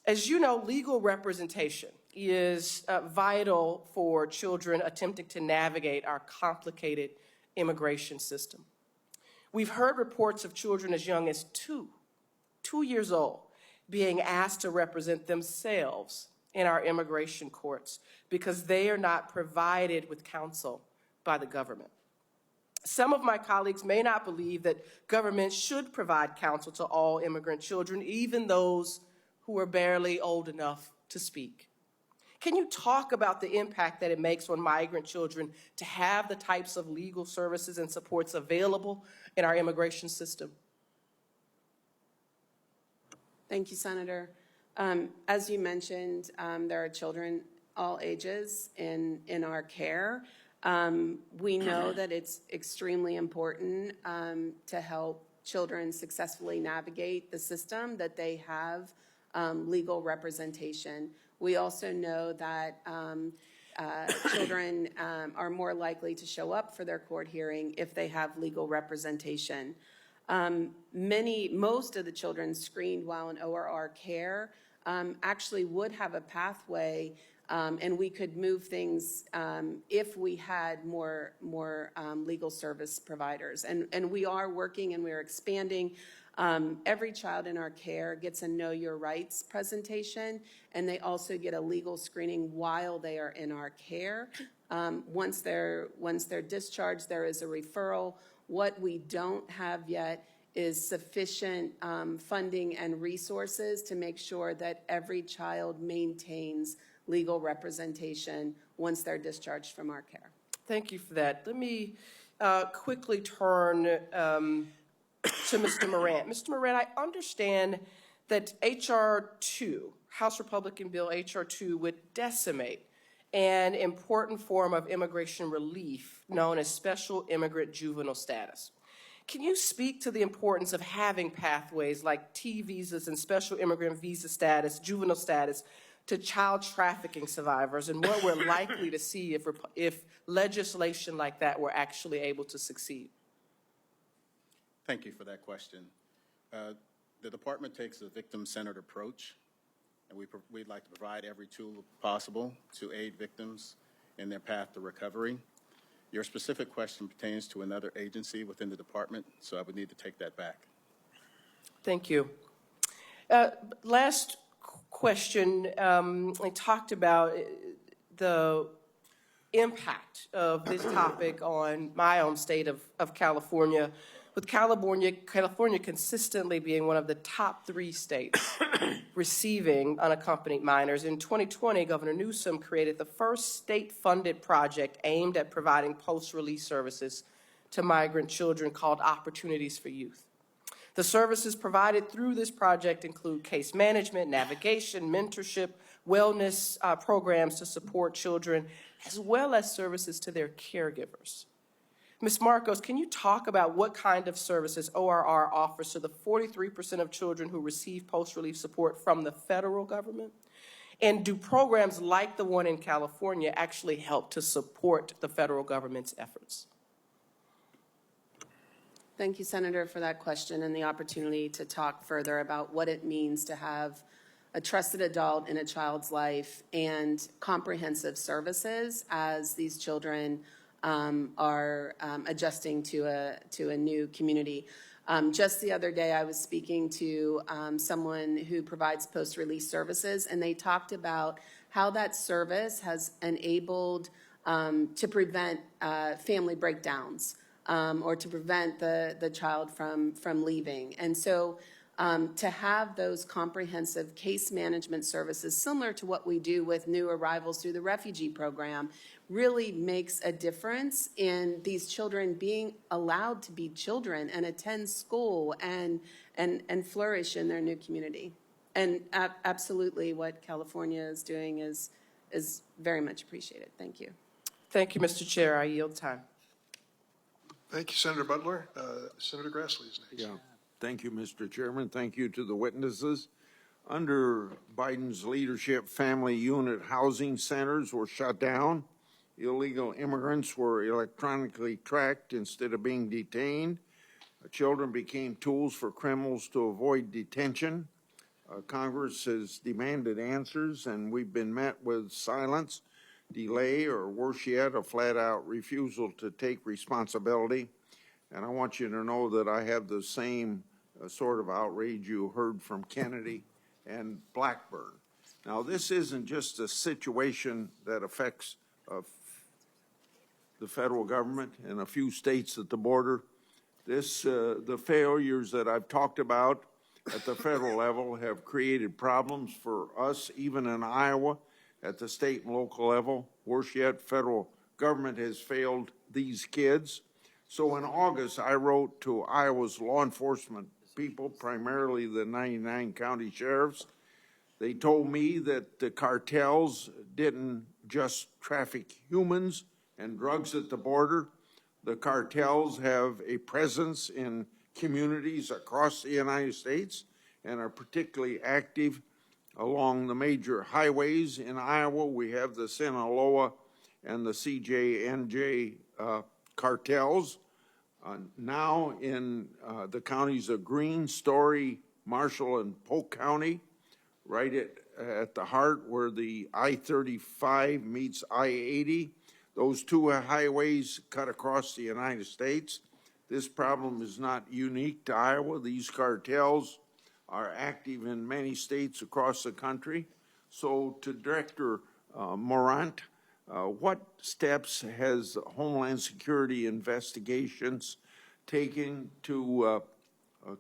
[SPEAKER 13] As you know, legal representation is vital for children attempting to navigate our complicated immigration system. We've heard reports of children as young as 2 years old, being asked to represent themselves in our immigration courts because they are not provided with counsel by the government. Some of my colleagues may not believe that government should provide counsel to all immigrant children, even those who are barely old enough to speak. Can you talk about the impact that it makes on migrant children to have the types of legal services and supports available in our immigration system?
[SPEAKER 4] Thank you, Senator. As you mentioned, there are children all ages in our care. We know that it's extremely important to help children successfully navigate the system, that they have legal representation. We also know that children are more likely to show up for their court hearing if they have legal representation. Most of the children screened while in ORR care actually would have a pathway, and we could move things if we had more legal service providers. And we are working and we're expanding. Every child in our care gets a Know Your Rights presentation, and they also get a legal screening while they are in our care. Once they're discharged, there is a referral. What we don't have yet is sufficient funding and resources to make sure that every child maintains legal representation once they're discharged from our care.
[SPEAKER 13] Thank you for that. Let me quickly turn to Mr. Morant. Mr. Morant, I understand that H.R. 2, House Republican Bill H.R. 2, would decimate an important form of immigration relief known as special immigrant juvenile status. Can you speak to the importance of having pathways like T visas and special immigrant visa status, juvenile status, to child trafficking survivors, and what we're likely to see if legislation like that were actually able to succeed?
[SPEAKER 6] Thank you for that question. The department takes a victim-centered approach, and we'd like to provide every tool possible to aid victims in their path to recovery. Your specific question pertains to another agency within the department, so I would need to take that back.
[SPEAKER 13] Thank you. Last question, I talked about the impact of this topic on my own state of California, with California consistently being one of the top 3 states receiving unaccompanied minors. In 2020, Governor Newsom created the first state-funded project aimed at providing post-release services to migrant children called Opportunities for Youth. The services provided through this project include case management, navigation, mentorship, wellness programs to support children, as well as services to their caregivers. Ms. Mayorkas, can you talk about what kind of services ORR offers to the 43% of children who receive post-relief support from the federal government? And do programs like the one in California actually help to support the federal government's efforts?
[SPEAKER 4] Thank you, Senator, for that question and the opportunity to talk further about what it means to have a trusted adult in a child's life and comprehensive services as these children are adjusting to a new community. Just the other day, I was speaking to someone who provides post-release services, and they talked about how that service has enabled to prevent family breakdowns or to prevent the child from leaving. And so to have those comprehensive case management services, similar to what we do with new arrivals through the refugee program, really makes a difference in these children being allowed to be children and attend school and flourish in their new community. And absolutely what California is doing is very much appreciated. Thank you.
[SPEAKER 13] Thank you, Mr. Chair. I yield time.
[SPEAKER 1] Thank you, Senator Butler. Senator Grassley is next.
[SPEAKER 14] Yeah. Thank you, Mr. Chairman. Thank you to the witnesses. Under Biden's leadership, family unit housing centers were shut down. Illegal immigrants were electronically tracked instead of being detained. Children became tools for criminals to avoid detention. Congress has demanded answers, and we've been met with silence, delay, or worse yet, a flat-out refusal to take responsibility. And I want you to know that I have the same sort of outrage you heard from Kennedy and Blackburn. Now, this isn't just a situation that affects the federal government and a few states at the border. The failures that I've talked about at the federal level have created problems for us, even in Iowa, at the state and local level. Worse yet, federal government has failed these kids. So in August, I wrote to Iowa's law enforcement people, primarily the 99 county sheriffs. They told me that the cartels didn't just traffic humans and drugs at the border. The cartels have a presence in communities across the United States and are particularly active along the major highways. In Iowa, we have the Sinaloa and the CJ&J cartels. Now in the counties of Greene, Story, Marshall, and Polk County, right at the heart where the I-35 meets I-80. Those two highways cut across the United States. This problem is not unique to Iowa. These cartels are active in many states across the country. So to Director Morant, what steps has Homeland Security investigations taken to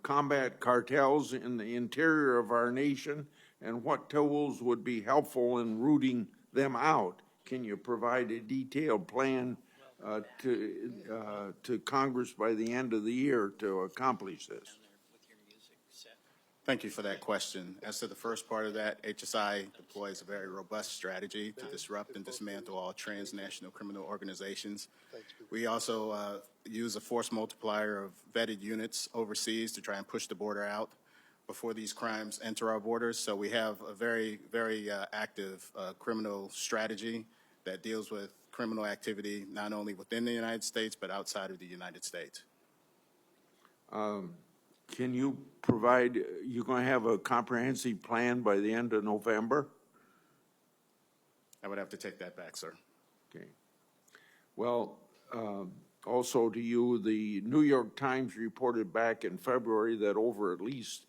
[SPEAKER 14] combat cartels in the interior of our nation, and what tools would be helpful in rooting them out? Can you provide a detailed plan to Congress by the end of the year to accomplish this?
[SPEAKER 6] Thank you for that question. As to the first part of that, HSI deploys a very robust strategy to disrupt and dismantle all transnational criminal organizations. We also use a force multiplier of vetted units overseas to try and push the border out before these crimes enter our borders. So we have a very, very active criminal strategy that deals with criminal activity not only within the United States but outside of the United States.
[SPEAKER 14] Can you provide, you're going to have a comprehensive plan by the end of November?
[SPEAKER 6] I would have to take that back, sir.
[SPEAKER 14] Okay. Well, also to you, the New York Times reported back in February that over at least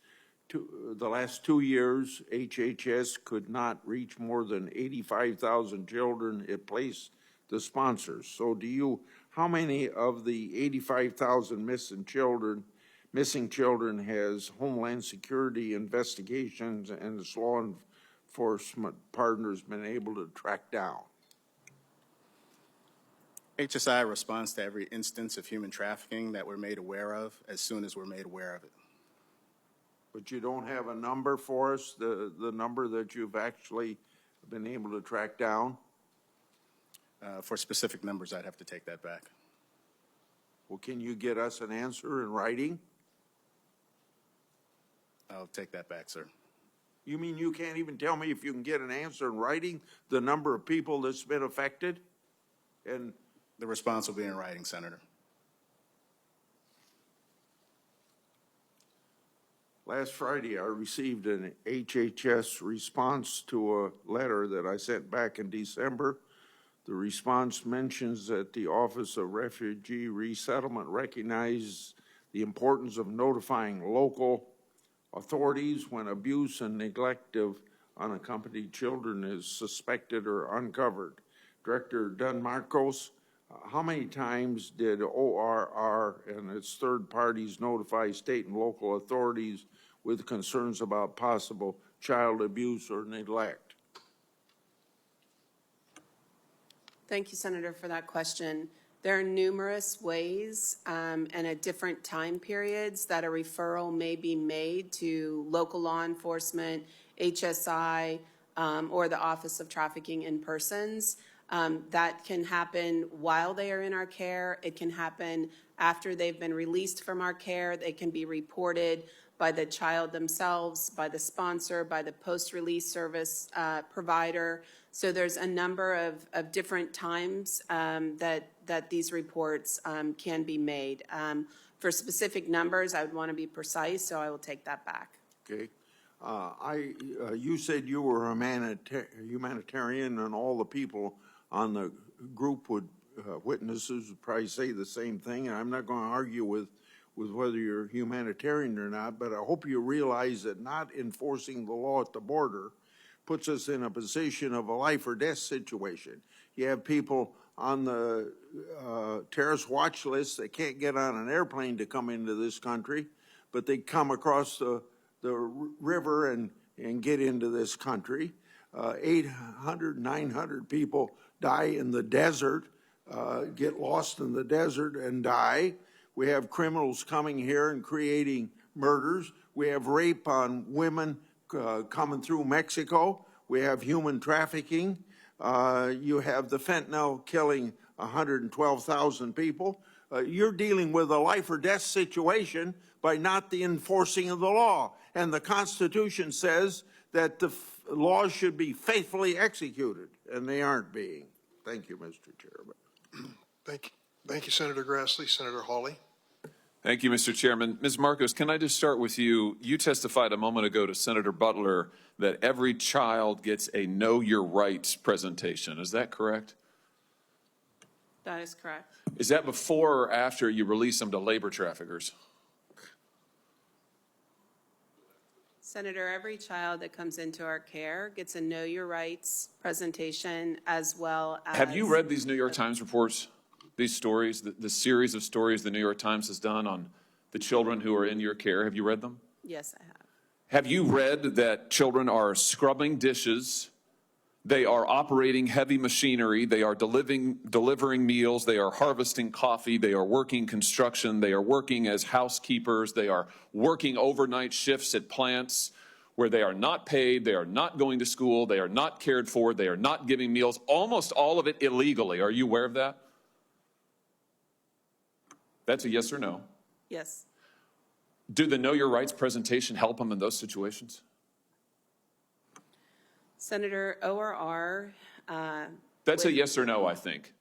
[SPEAKER 14] the last 2 years, HHS could not reach more than 85,000 children it placed the sponsors. So do you, how many of the 85,000 missing children has Homeland Security investigations and its law enforcement partners been able to track down?
[SPEAKER 6] HSI responds to every instance of human trafficking that we're made aware of as soon as we're made aware of it.
[SPEAKER 14] But you don't have a number for us, the number that you've actually been able to track down?
[SPEAKER 6] For specific numbers, I'd have to take that back.
[SPEAKER 14] Well, can you get us an answer in writing?
[SPEAKER 6] I'll take that back, sir.
[SPEAKER 14] You mean you can't even tell me if you can get an answer in writing, the number of people that's been affected? And
[SPEAKER 6] the response will be in writing, Senator.
[SPEAKER 14] Last Friday, I received an HHS response to a letter that I sent back in December. The response mentions that the Office of Refugee Resettlement recognizes the importance of notifying local authorities when abuse and neglect of unaccompanied children is suspected or uncovered. Director Marcos, how many times did ORR and its third parties notify state and local authorities with concerns about possible child abuse or neglect?
[SPEAKER 4] Thank you, Senator, for that question. There are numerous ways and at different time periods that a referral may be made to local law enforcement, HSI, or the Office of Trafficking in Persons. That can happen while they are in our care. It can happen after they've been released from our care. They can be reported by the child themselves, by the sponsor, by the post-release service provider. So there's a number of different times that these reports can be made. For specific numbers, I would want to be precise, so I will take that back.
[SPEAKER 14] Okay. You said you were a humanitarian, and all the people on the group witnesses would probably say the same thing, and I'm not going to argue with whether you're humanitarian or not, but I hope you realize that not enforcing the law at the border puts us in a position of a life or death situation. You have people on the terrorist watch list that can't get on an airplane to come into this country, but they come across the river and get into this country. 800, 900 people die in the desert, get lost in the desert and die. We have criminals coming here and creating murders. We have rape on women coming through Mexico. We have human trafficking. You have the fentanyl killing 112,000 people. You're dealing with a life or death situation by not the enforcing of the law. And the Constitution says that the laws should be faithfully executed, and they aren't being. Thank you, Mr. Chairman.
[SPEAKER 1] Thank you, Senator Grassley. Senator Hawley.
[SPEAKER 15] Thank you, Mr. Chairman. Ms. Mayorkas, can I just start with you? You testified a moment ago to Senator Butler that every child gets a Know Your Rights presentation. Is that correct?
[SPEAKER 4] That is correct.
[SPEAKER 15] Is that before or after you release them to labor traffickers?
[SPEAKER 4] Senator, every child that comes into our care gets a Know Your Rights presentation as well as...
[SPEAKER 15] Have you read these New York Times reports, these stories, the series of stories the New York Times has done on the children who are in your care? Have you read them?
[SPEAKER 4] Yes, I have.
[SPEAKER 15] Have you read that children are scrubbing dishes, they are operating heavy machinery, they are delivering meals, they are harvesting coffee, they are working construction, they are working as housekeepers, they are working overnight shifts at plants where they are not paid, they are not going to school, they are not cared for, they are not giving meals, almost all of it illegally. Are you aware of that? That's a yes or no.
[SPEAKER 4] Yes.
[SPEAKER 15] Do the Know Your Rights presentation help them in those situations?
[SPEAKER 4] Senator, ORR...
[SPEAKER 15] That's a yes or no, I think.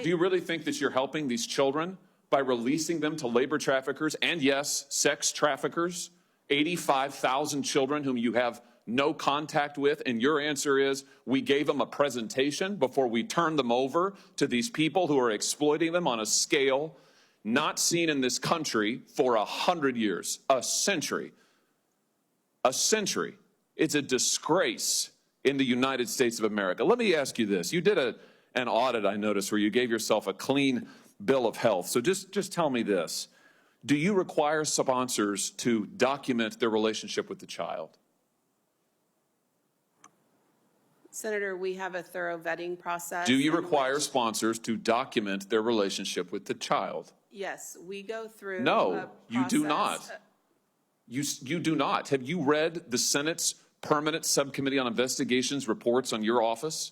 [SPEAKER 15] Do you really think that you're helping these children by releasing them to labor traffickers and, yes, sex traffickers? 85,000 children whom you have no contact with, and your answer is we gave them a presentation before we turned them over to these people who are exploiting them on a scale not seen in this country for 100 years, a century. A century. It's a disgrace in the United States of America. Let me ask you this. You did an audit, I noticed, where you gave yourself a clean bill of health. So just tell me this. Do you require sponsors to document their relationship with the child?
[SPEAKER 4] Senator, we have a thorough vetting process.
[SPEAKER 15] Do you require sponsors to document their relationship with the child?
[SPEAKER 4] Yes, we go through...
[SPEAKER 15] No, you do not. You do not. Have you read the Senate's Permanent Subcommittee on Investigations reports on your office?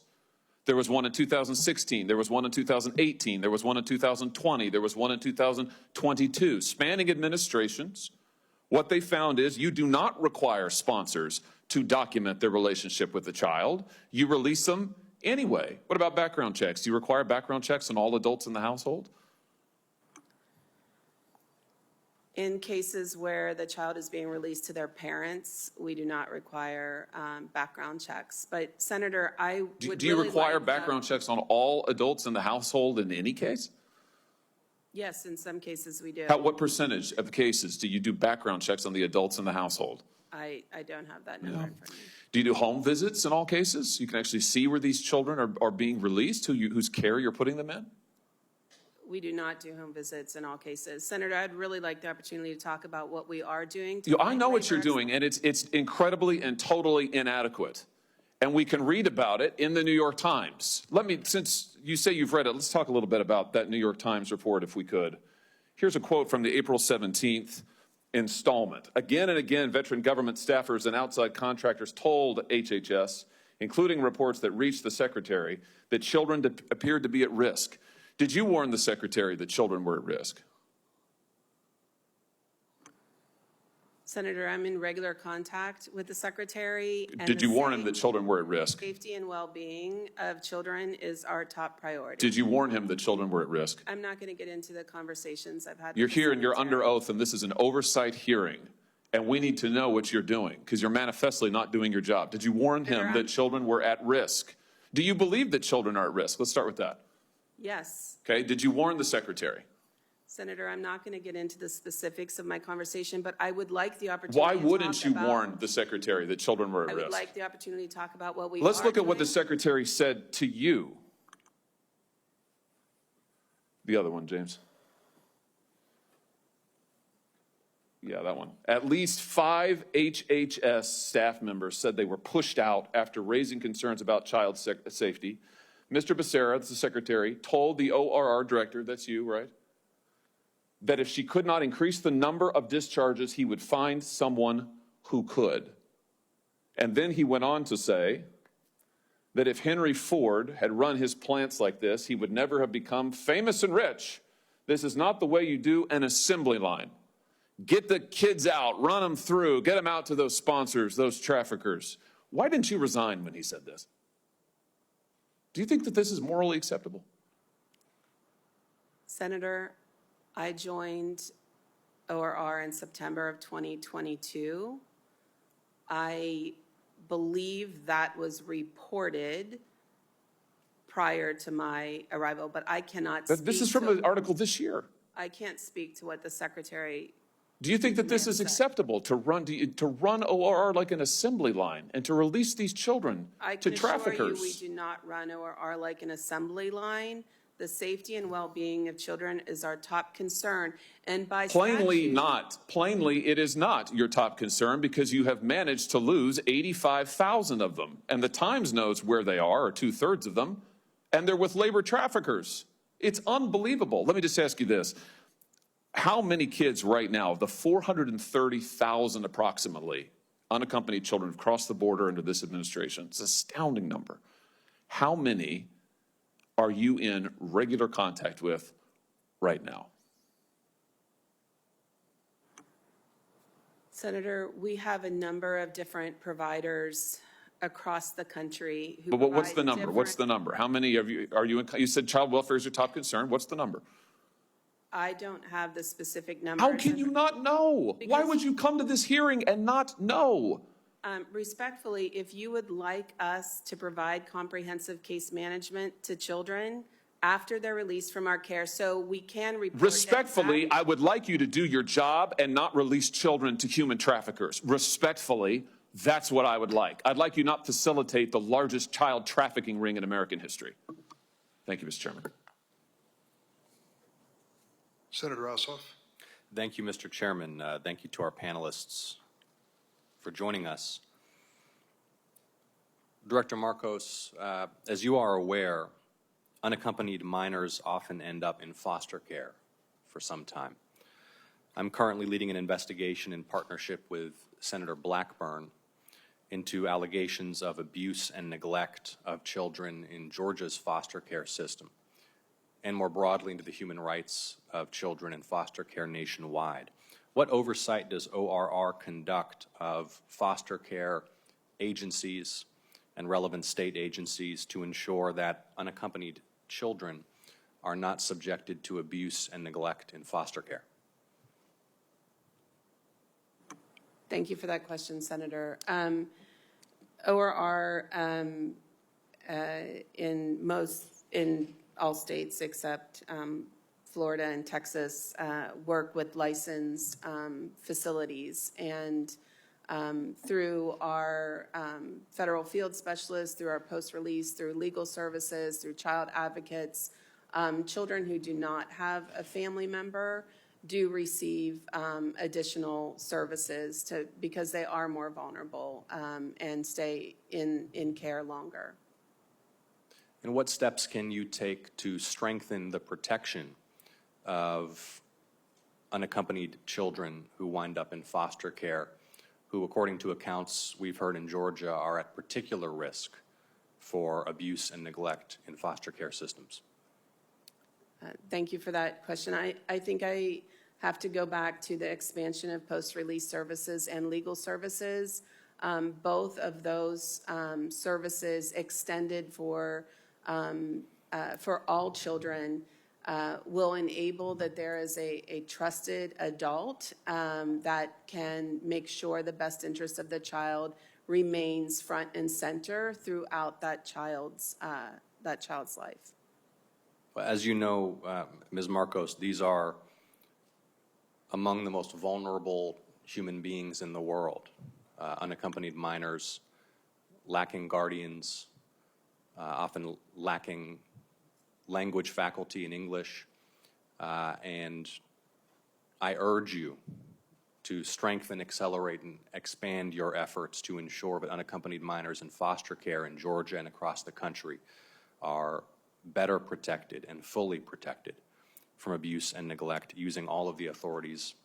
[SPEAKER 15] There was one in 2016. There was one in 2018. There was one in 2020. There was one in 2022. Spanning administrations, what they found is you do not require sponsors to document their relationship with the child. You release them anyway. What about background checks? Do you require background checks on all adults in the household?
[SPEAKER 4] In cases where the child is being released to their parents, we do not require background checks. But Senator, I would
[SPEAKER 15] Do you require background checks on all adults in the household in any case?
[SPEAKER 4] Yes, in some cases we do.
[SPEAKER 15] What percentage of cases do you do background checks on the adults in the household?
[SPEAKER 4] I don't have that number in front of me.
[SPEAKER 15] Do you do home visits in all cases? You can actually see where these children are being released, whose care you're putting them in?
[SPEAKER 4] We do not do home visits in all cases. Senator, I'd really like the opportunity to talk about what we are doing.
[SPEAKER 15] I know what you're doing, and it's incredibly and totally inadequate. And we can read about it in the New York Times. Since you say you've read it, let's talk a little bit about that New York Times report, if we could. Here's a quote from the April 17th installment. Again and again, veteran government staffers and outside contractors told HHS, including reports that reached the Secretary, that children appeared to be at risk. Did you warn the Secretary that children were at risk?
[SPEAKER 4] Senator, I'm in regular contact with the Secretary.
[SPEAKER 15] Did you warn him that children were at risk?
[SPEAKER 4] Safety and well-being of children is our top priority.
[SPEAKER 15] Did you warn him that children were at risk?
[SPEAKER 4] I'm not going to get into the conversations I've had.
[SPEAKER 15] You're here and you're under oath, and this is an oversight hearing, and we need to know what you're doing because you're manifestly not doing your job. Did you warn him that children were at risk? Do you believe that children are at risk? Let's start with that.
[SPEAKER 4] Yes.
[SPEAKER 15] Okay. Did you warn the Secretary?
[SPEAKER 4] Senator, I'm not going to get into the specifics of my conversation, but I would like the opportunity
[SPEAKER 15] Why
[SPEAKER 4] to
[SPEAKER 15] wouldn't you
[SPEAKER 4] talk
[SPEAKER 15] warn the Secretary that children were at risk?
[SPEAKER 4] I would like the opportunity to talk about what we
[SPEAKER 15] Let's
[SPEAKER 4] are
[SPEAKER 15] look at what the
[SPEAKER 4] doing.
[SPEAKER 15] Secretary said to you. The other one, James. Yeah, that one. At least 5 HHS staff members said they were pushed out after raising concerns about child safety. Mr. Becerra, the Secretary, told the ORR director, that's you, right, that if she could not increase the number of discharges, he would find someone who could. And then he went on to say that if Henry Ford had run his plants like this, he would never have become famous and rich. This is not the way you do an assembly line. Get the kids out, run them through, get them out to those sponsors, those traffickers. Why didn't you resign when he said this? Do you think that this is morally acceptable?
[SPEAKER 4] Senator, I joined ORR in September of 2022. I believe that was reported prior to my arrival, but I cannot speak.
[SPEAKER 15] This is from an article this year.
[SPEAKER 4] I can't speak to what the Secretary.
[SPEAKER 15] Do you think that this is acceptable to run ORR like an assembly line and to release these children to traffickers?
[SPEAKER 4] I can assure you we do not run ORR like an assembly line. The safety and well-being of children is our top concern, and by
[SPEAKER 15] Plainly
[SPEAKER 4] statute,
[SPEAKER 15] not. Plainly, it is not your top concern because you have managed to lose 85,000 of them. And the Times knows where they are, or 2/3 of them, and they're with labor traffickers. It's unbelievable. Let me just ask you this. How many kids right now, the 430,000 approximately, unaccompanied children have crossed the border under this administration? It's an astounding number. How many are you in regular contact with right now?
[SPEAKER 4] Senator, we have a number of different providers across the country who
[SPEAKER 15] But what's the
[SPEAKER 4] provide
[SPEAKER 15] number?
[SPEAKER 4] different-
[SPEAKER 15] What's the number? How many of you are you in? You said child welfare is your top concern. What's the number?
[SPEAKER 4] I don't have the specific number.
[SPEAKER 15] How can you not know? Why would you come to this hearing and not know?
[SPEAKER 4] Respectfully, if you would like us to provide comprehensive case management to children after they're released from our care, so we can report.
[SPEAKER 15] Respectfully, I would like you to do your job and not release children to human traffickers. Respectfully, that's what I would like. I'd like you not facilitate the largest child trafficking ring in American history. Thank you, Mr. Chairman.
[SPEAKER 1] Senator Ossoff.
[SPEAKER 16] Thank you, Mr. Chairman. Thank you to our panelists for joining us. Director Mayorkas, as you are aware, unaccompanied minors often end up in foster care for some time. I'm currently leading an investigation in partnership with Senator Blackburn into allegations of abuse and neglect of children in Georgia's foster care system, and more broadly into the human rights of children in foster care nationwide. What oversight does ORR conduct of foster care agencies and relevant state agencies to ensure that unaccompanied children are not subjected to abuse and neglect in foster care?
[SPEAKER 4] Thank you for that question, Senator. ORR in all states except Florida and Texas work with licensed facilities, and through our federal field specialists, through our post-release, through legal services, through child advocates, children who do not have a family member do receive additional services because they are more vulnerable and stay in care longer.
[SPEAKER 16] And what steps can you take to strengthen the protection of unaccompanied children who wind up in foster care, who, according to accounts we've heard in Georgia, are at particular risk for abuse and neglect in foster care systems?
[SPEAKER 4] Thank you for that question. I think I have to go back to the expansion of post-release services and legal services. Both of those services extended for all children will enable that there is a trusted adult that can make sure the best interest of the child remains front and center throughout that child's life.
[SPEAKER 16] As you know, Ms. Mayorkas, these are among the most vulnerable human beings in the world. Unaccompanied minors, lacking guardians, often lacking language faculty in English, and I urge you to strengthen, accelerate, and expand your efforts to ensure that unaccompanied minors in foster care in Georgia and across the country are better protected and fully protected from abuse and neglect using all of the authorities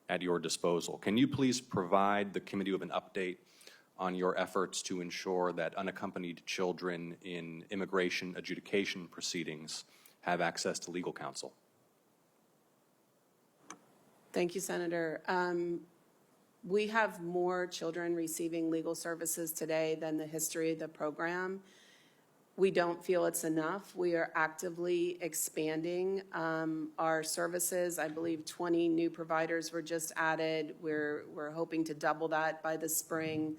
[SPEAKER 16] at your disposal. Can you please provide the committee with an update on your efforts to ensure that unaccompanied children in immigration adjudication proceedings have access to legal counsel?
[SPEAKER 4] Thank you, Senator. We have more children receiving legal services today than the history of the program. We don't feel it's enough. We are actively expanding our services. I believe 20 new providers were just added. We're hoping to double that by the spring.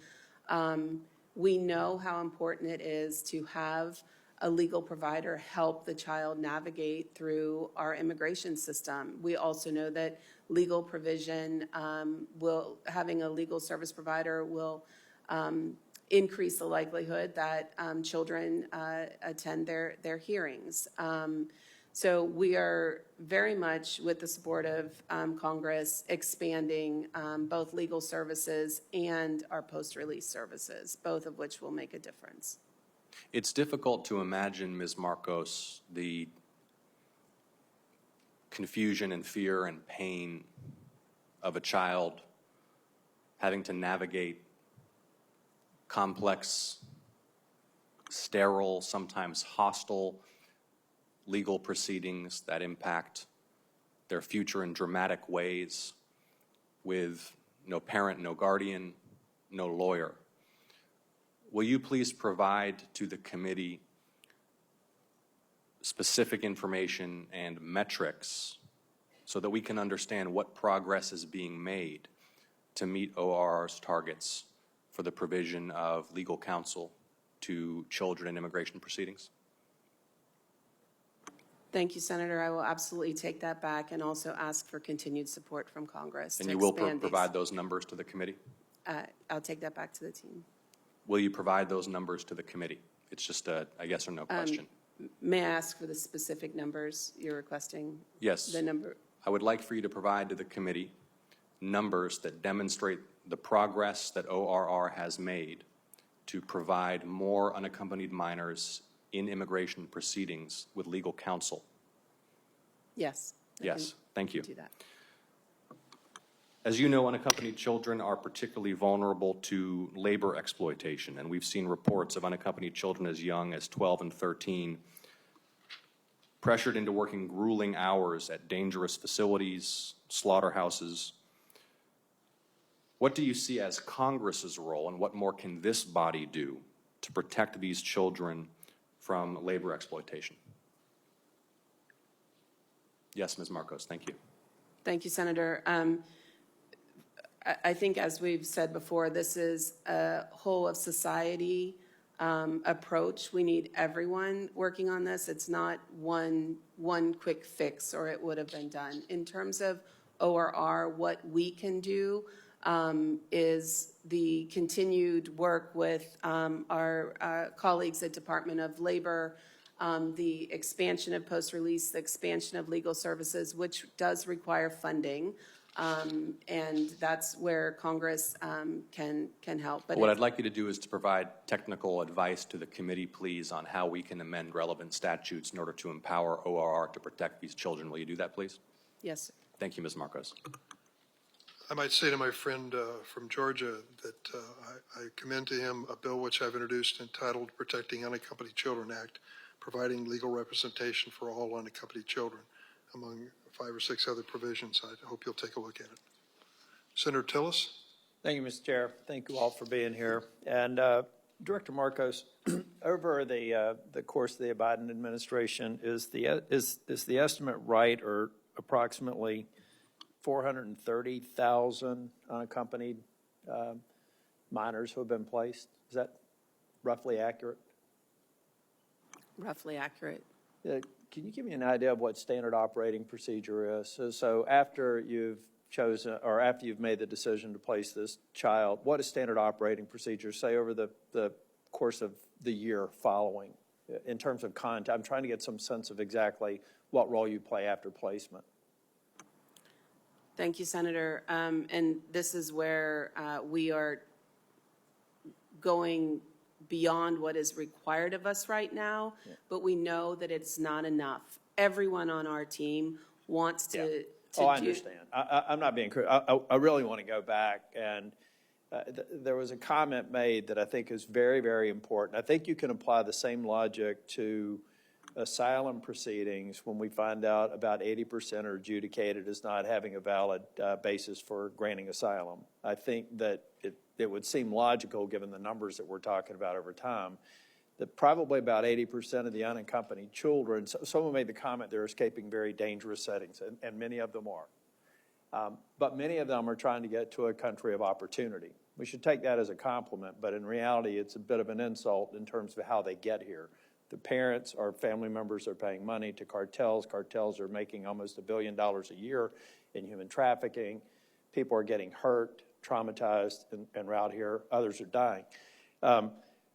[SPEAKER 4] We know how important it is to have a legal provider help the child navigate through our immigration system. We also know that legal provision having a legal service provider will increase the likelihood that children attend their hearings. So we are very much, with the support of Congress, expanding both legal services and our post-release services, both of which will make a difference.
[SPEAKER 16] It's difficult to imagine, Ms. Markos, the confusion and fear and pain of a child having to navigate complex, sterile, sometimes hostile legal proceedings that impact their future in dramatic ways with no parent, no guardian, no lawyer. Will you please provide to the committee specific information and metrics so that we can understand what progress is being made to meet ORR's targets for the provision of legal counsel to children in immigration proceedings?
[SPEAKER 4] Thank you, Senator. I will absolutely take that back and also ask for continued support from Congress.
[SPEAKER 16] And you will provide those numbers to the committee?
[SPEAKER 4] I'll take that back to the team.
[SPEAKER 16] Will you provide those numbers to the committee? It's just a yes or no question.
[SPEAKER 4] May I ask for the specific numbers you're requesting?
[SPEAKER 16] Yes.
[SPEAKER 4] The number.
[SPEAKER 16] I would like for you to provide to the committee numbers that demonstrate the progress that ORR has made to provide more unaccompanied minors in immigration proceedings with legal counsel.
[SPEAKER 4] Yes.
[SPEAKER 16] Yes, thank you.
[SPEAKER 4] Do that.
[SPEAKER 16] As you know, unaccompanied children are particularly vulnerable to labor exploitation, and we've seen reports of unaccompanied children as young as 12 and 13 pressured into working grueling hours at dangerous facilities, slaughterhouses. What do you see as Congress's role, and what more can this body do to protect these children from labor exploitation? Yes, Ms. Markos, thank you.
[SPEAKER 4] Thank you, Senator. I think, as we've said before, this is a whole of society approach. We need everyone working on this. It's not one quick fix, or it would have been done. In terms of ORR, what we can do is the continued work with our colleagues at Department of Labor, the expansion of post-release, the expansion of legal services, which does require funding. And that's where Congress can help. But
[SPEAKER 16] what I'd like you to do is to provide technical advice to the committee, please, on how we can amend relevant statutes in order to empower ORR to protect these children. Will you do that, please?
[SPEAKER 4] Yes, sir.
[SPEAKER 16] Thank you, Ms. Markos.
[SPEAKER 1] I might say to my friend from Georgia that I commend to him a bill which I've introduced entitled Protecting Unaccompanied Children Act, providing legal representation for all unaccompanied children, among 5 or 6 other provisions. I hope you'll take a look at it. Senator Tillis?
[SPEAKER 11] Thank you, Mr. Chair. Thank you all for being here. And Director Markos, over the course of the Biden administration, is the estimate right, or approximately 430,000 unaccompanied minors who have been placed? Is that roughly accurate?
[SPEAKER 4] Roughly accurate.
[SPEAKER 11] Can you give me an idea of what standard operating procedure is? So after you've chosen, or after you've made the decision to place this child, what is standard operating procedure, say, over the course of the year following, in terms of content? I'm trying to get some sense of exactly what role you play after placement.
[SPEAKER 4] Thank you, Senator. And this is where we are going beyond what is required of us right now, but we know that it's not enough. Everyone on our team wants to
[SPEAKER 11] I understand. I'm not being critical. I really want to go back, and there was a comment made that I think is very, very important. I think you can apply the same logic to
[SPEAKER 17] asylum proceedings when we find out about 80% are adjudicated as not having a valid basis for granting asylum. I think that it would seem logical, given the numbers that we're talking about over time, that probably about 80% of the unaccompanied children, someone made the comment they're escaping very dangerous settings, and many of them are. But many of them are trying to get to a country of opportunity. We should take that as a compliment, but in reality, it's a bit of an insult in terms of how they get here. The parents or family members are paying money to cartels. Cartels are making almost $1 billion a year in human trafficking. People are getting hurt, traumatized, and route here. Others are dying.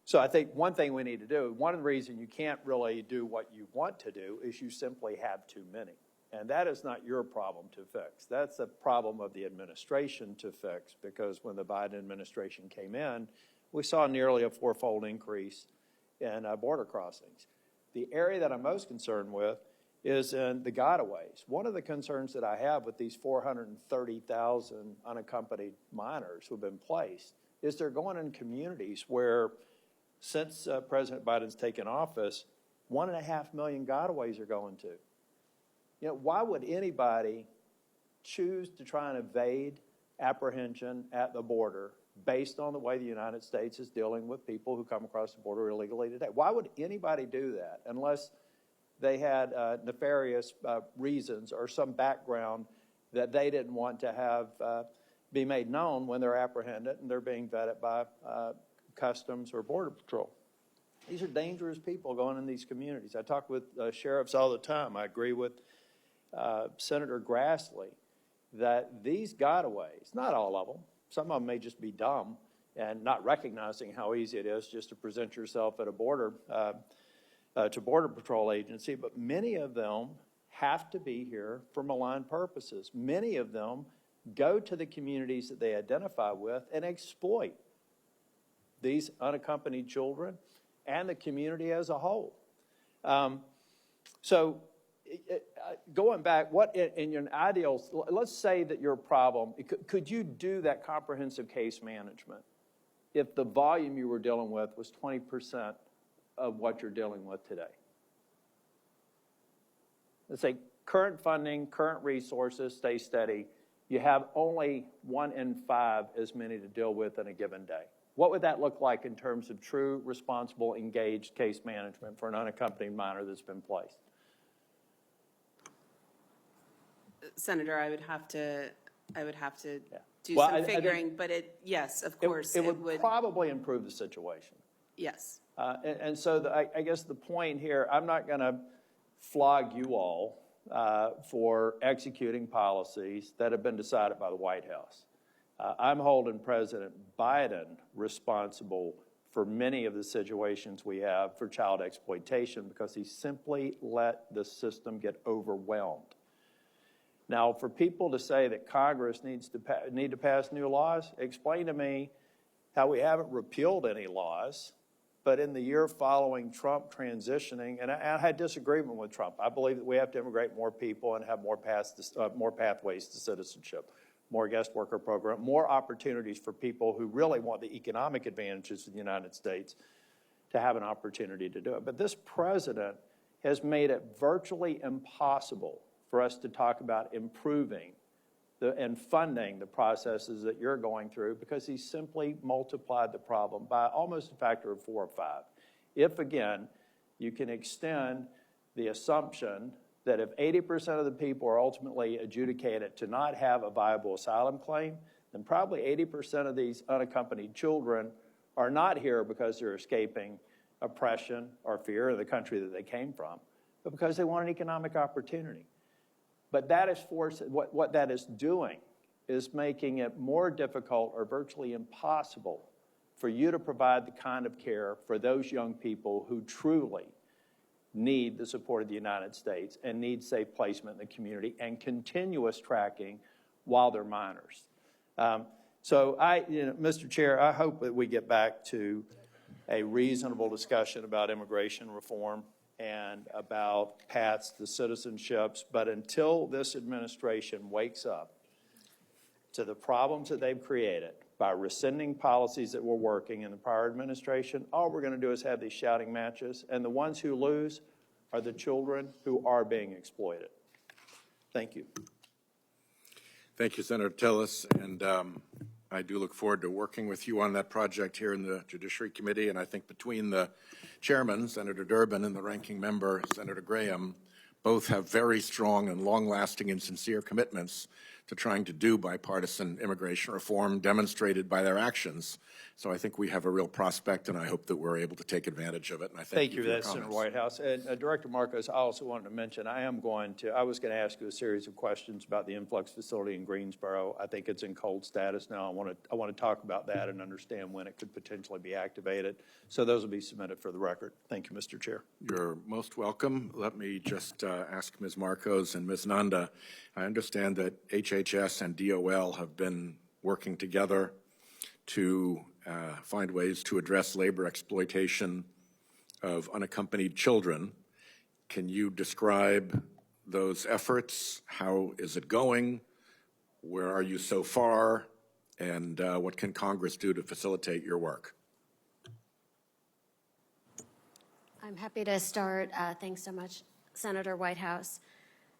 [SPEAKER 17] So I think one thing we need to do, one of the reasons you can't really do what you want to do is you simply have too many. And that is not your problem to fix. That's a problem of the administration to fix, because when the Biden administration came in, we saw nearly a 4-fold increase in border crossings. The area that I'm most concerned with is in the gotaways. One of the concerns that I have with these 430,000 unaccompanied minors who have been placed is they're going in communities where, since President Biden's taken office, 1.5 million gotaways are going to. You know, why would anybody choose to try and evade apprehension at the border based on the way the United States is dealing with people who come across the border illegally today? Why would anybody do that unless they had nefarious reasons or some background that they didn't want to have be made known when they're apprehended and they're being vetted by Customs or Border Patrol? These are dangerous people going in these communities. I talk with sheriffs all the time. I agree with Senator Grassley that these gotaways, not all of them, some of them may just be dumb and not recognizing how easy it is just to present yourself at a border to Border Patrol agency, but many of them have to be here for malign purposes. Many of them go to the communities that they identify with and exploit these unaccompanied children and the community as a whole. So going back, what in your ideal, let's say that your problem, could you do that comprehensive case management if the volume you were dealing with was 20% of what you're dealing with today? Let's say current funding, current resources stay steady. You have only 1 in 5 as many to deal with in a given day. What would that look like in terms of true, responsible, engaged case management for an unaccompanied minor that's been placed?
[SPEAKER 4] Senator, I would have to do some figuring, but yes, of course,
[SPEAKER 17] it would probably improve the situation.
[SPEAKER 4] Yes.
[SPEAKER 17] And so I guess the point here, I'm not going to flog you all for executing policies that have been decided by the White House. I'm holding President Biden responsible for many of the situations we have for child exploitation because he simply let the system get overwhelmed. Now, for people to say that Congress needs to pass new laws, explain to me how we haven't repealed any laws, but in the year following Trump transitioning, and I had disagreement with Trump. I believe that we have to immigrate more people and have more pathways to citizenship, more guest worker program, more opportunities for people who really want the economic advantages of the United States to have an opportunity to do it. But this president has made it virtually impossible for us to talk about improving and funding the processes that you're going through because he simply multiplied the problem by almost a factor of 4 or 5. If, again, you can extend the assumption that if 80% of the people are ultimately adjudicated to not have a viable asylum claim, then probably 80% of these unaccompanied children are not here because they're escaping oppression or fear of the country that they came from, but because they want an economic opportunity. But that is what that is doing is making it more difficult or virtually impossible for you to provide the kind of care for those young people who truly need the support of the United States and need safe placement in the community and continuous tracking while they're minors. So Mr. Chair, I hope that we get back to a reasonable discussion about immigration reform and about paths to citizenships. But until this administration wakes up to the problems that they've created by rescinding policies that were working in the prior administration, all we're going to do is have these shouting matches, and the ones who lose are the children who are being exploited. Thank you.
[SPEAKER 14] Thank you, Senator Tillis, and I do look forward to working with you on that project here in the Judiciary Committee, and I think between the chairman, Senator Durbin, and the ranking member, Senator Graham, both have very strong and long-lasting and sincere commitments to trying to do bipartisan immigration reform demonstrated by their actions. So I think we have a real prospect, and I hope that we're able to take advantage of it. And I thank you for
[SPEAKER 17] for
[SPEAKER 14] your
[SPEAKER 17] that, Senator
[SPEAKER 14] comments.
[SPEAKER 17] Whitehouse. And Director Mayorkas, I also wanted to mention, I was going to ask you a series of questions about the influx facility in Greensboro. I think it's in cold status now. I want to talk about that and understand when it could potentially be activated. So those will be submitted for the record. Thank you, Mr. Chair.
[SPEAKER 14] You're most welcome. Let me just ask Ms. Marcos and Ms. Nanda. I understand that HHS and DOL have been working together to find ways to address labor exploitation of unaccompanied children. Can you describe those efforts? How is it going? Where are you so far? And what can Congress do to facilitate your work?
[SPEAKER 5] I'm happy to start. Thanks so much, Senator Whitehouse.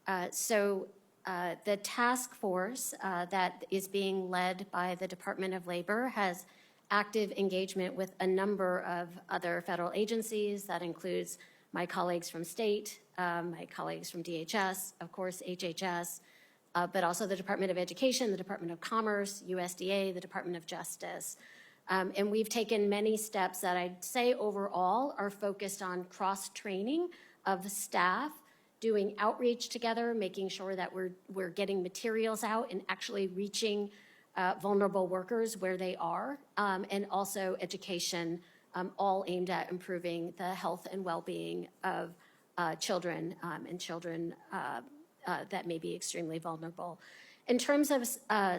[SPEAKER 5] The task force that is being led by the Department of Labor has active engagement with a number of other federal agencies. That includes my colleagues from state, my colleagues from DHS, of course, HHS, but also the Department of Education, the Department of Commerce, USDA, the Department of Justice. And we've taken many steps that I'd say overall are focused on cross-training of staff, doing outreach together, making sure that we're getting materials out and actually reaching vulnerable workers where they are, and also education, all aimed at improving the health and well-being of children and children that may be extremely vulnerable. In terms of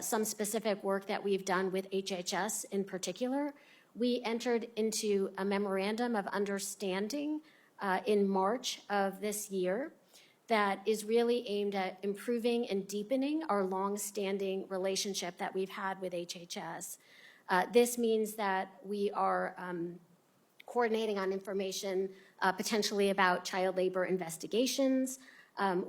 [SPEAKER 5] some specific work that we've done with HHS in particular, we entered into a memorandum of understanding in March of this year that is really aimed at improving and deepening our long-standing relationship that we've had with HHS. This means that we are coordinating on information potentially about child labor investigations.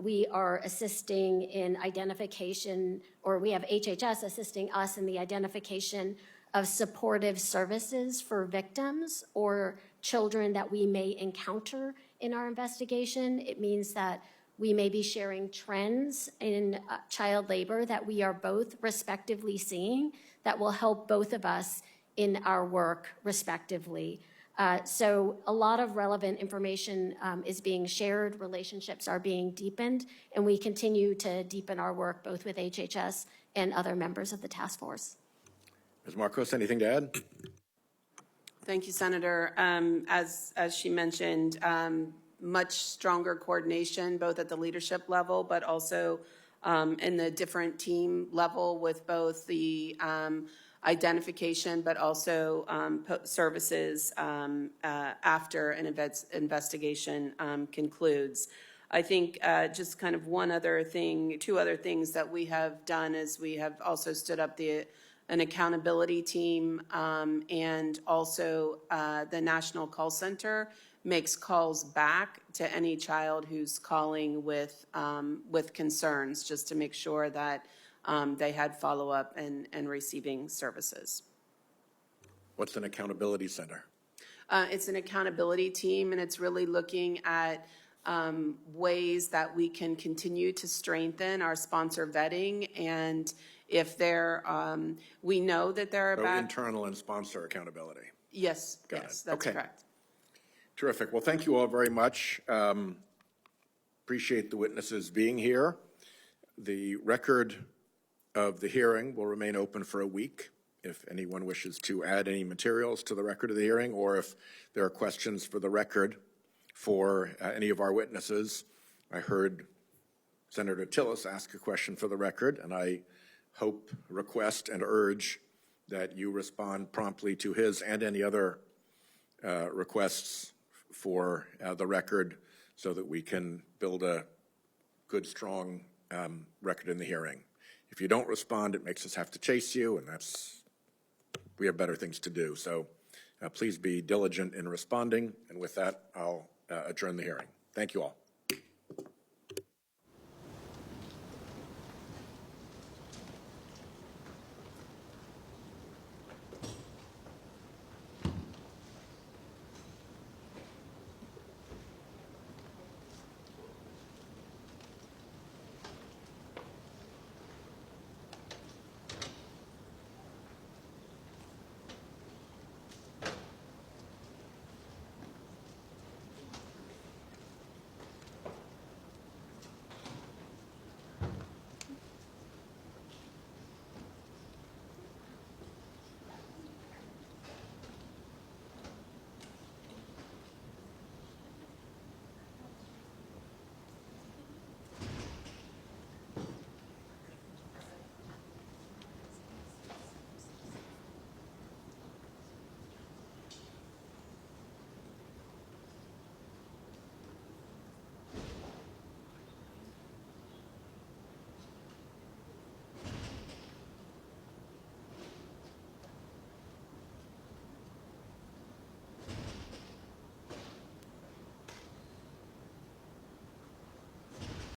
[SPEAKER 5] We are assisting in identification, or we have HHS assisting us in the identification of supportive services for victims or children that we may encounter in our investigation. It means that we may be sharing trends in child labor that we are both respectively seeing that will help both of us in our work respectively. So a lot of relevant information is being shared, relationships are being deepened, and we continue to deepen our work both with HHS and other members of the task force.
[SPEAKER 14] Ms. Marcos, anything to add?
[SPEAKER 4] Thank you, Senator. As she mentioned, much stronger coordination both at the leadership level, but also in the different team level with both the identification, but also services after an investigation concludes. I think just kind of two other things that we have done is we have also stood up an accountability team, and also the National Call Center makes calls back to any child who's calling with concerns, just to make sure that they had follow-up and receiving services.
[SPEAKER 14] What's an accountability center?
[SPEAKER 4] It's an accountability team, and it's really looking at ways that we can continue to strengthen our sponsor vetting, and if we know that there are
[SPEAKER 14] So internal and sponsor accountability.
[SPEAKER 4] Yes,
[SPEAKER 14] Got
[SPEAKER 4] yes,
[SPEAKER 14] it.
[SPEAKER 4] that's
[SPEAKER 14] Okay.
[SPEAKER 4] correct.
[SPEAKER 14] Terrific. Well, thank you all very much. Appreciate the witnesses being here. The record of the hearing will remain open for a week. If anyone wishes to add any materials to the record of the hearing, or if there are questions for the record for any of our witnesses. I heard Senator Tillis ask a question for the record, and I hope, request, and urge that you respond promptly to his and any other requests for the record, so that we can build a good, strong record in the hearing. If you don't respond, it makes us have to chase you, and we have better things to do. So please be diligent in responding, and with that, I'll adjourn the hearing.
[SPEAKER 6] Thank you all.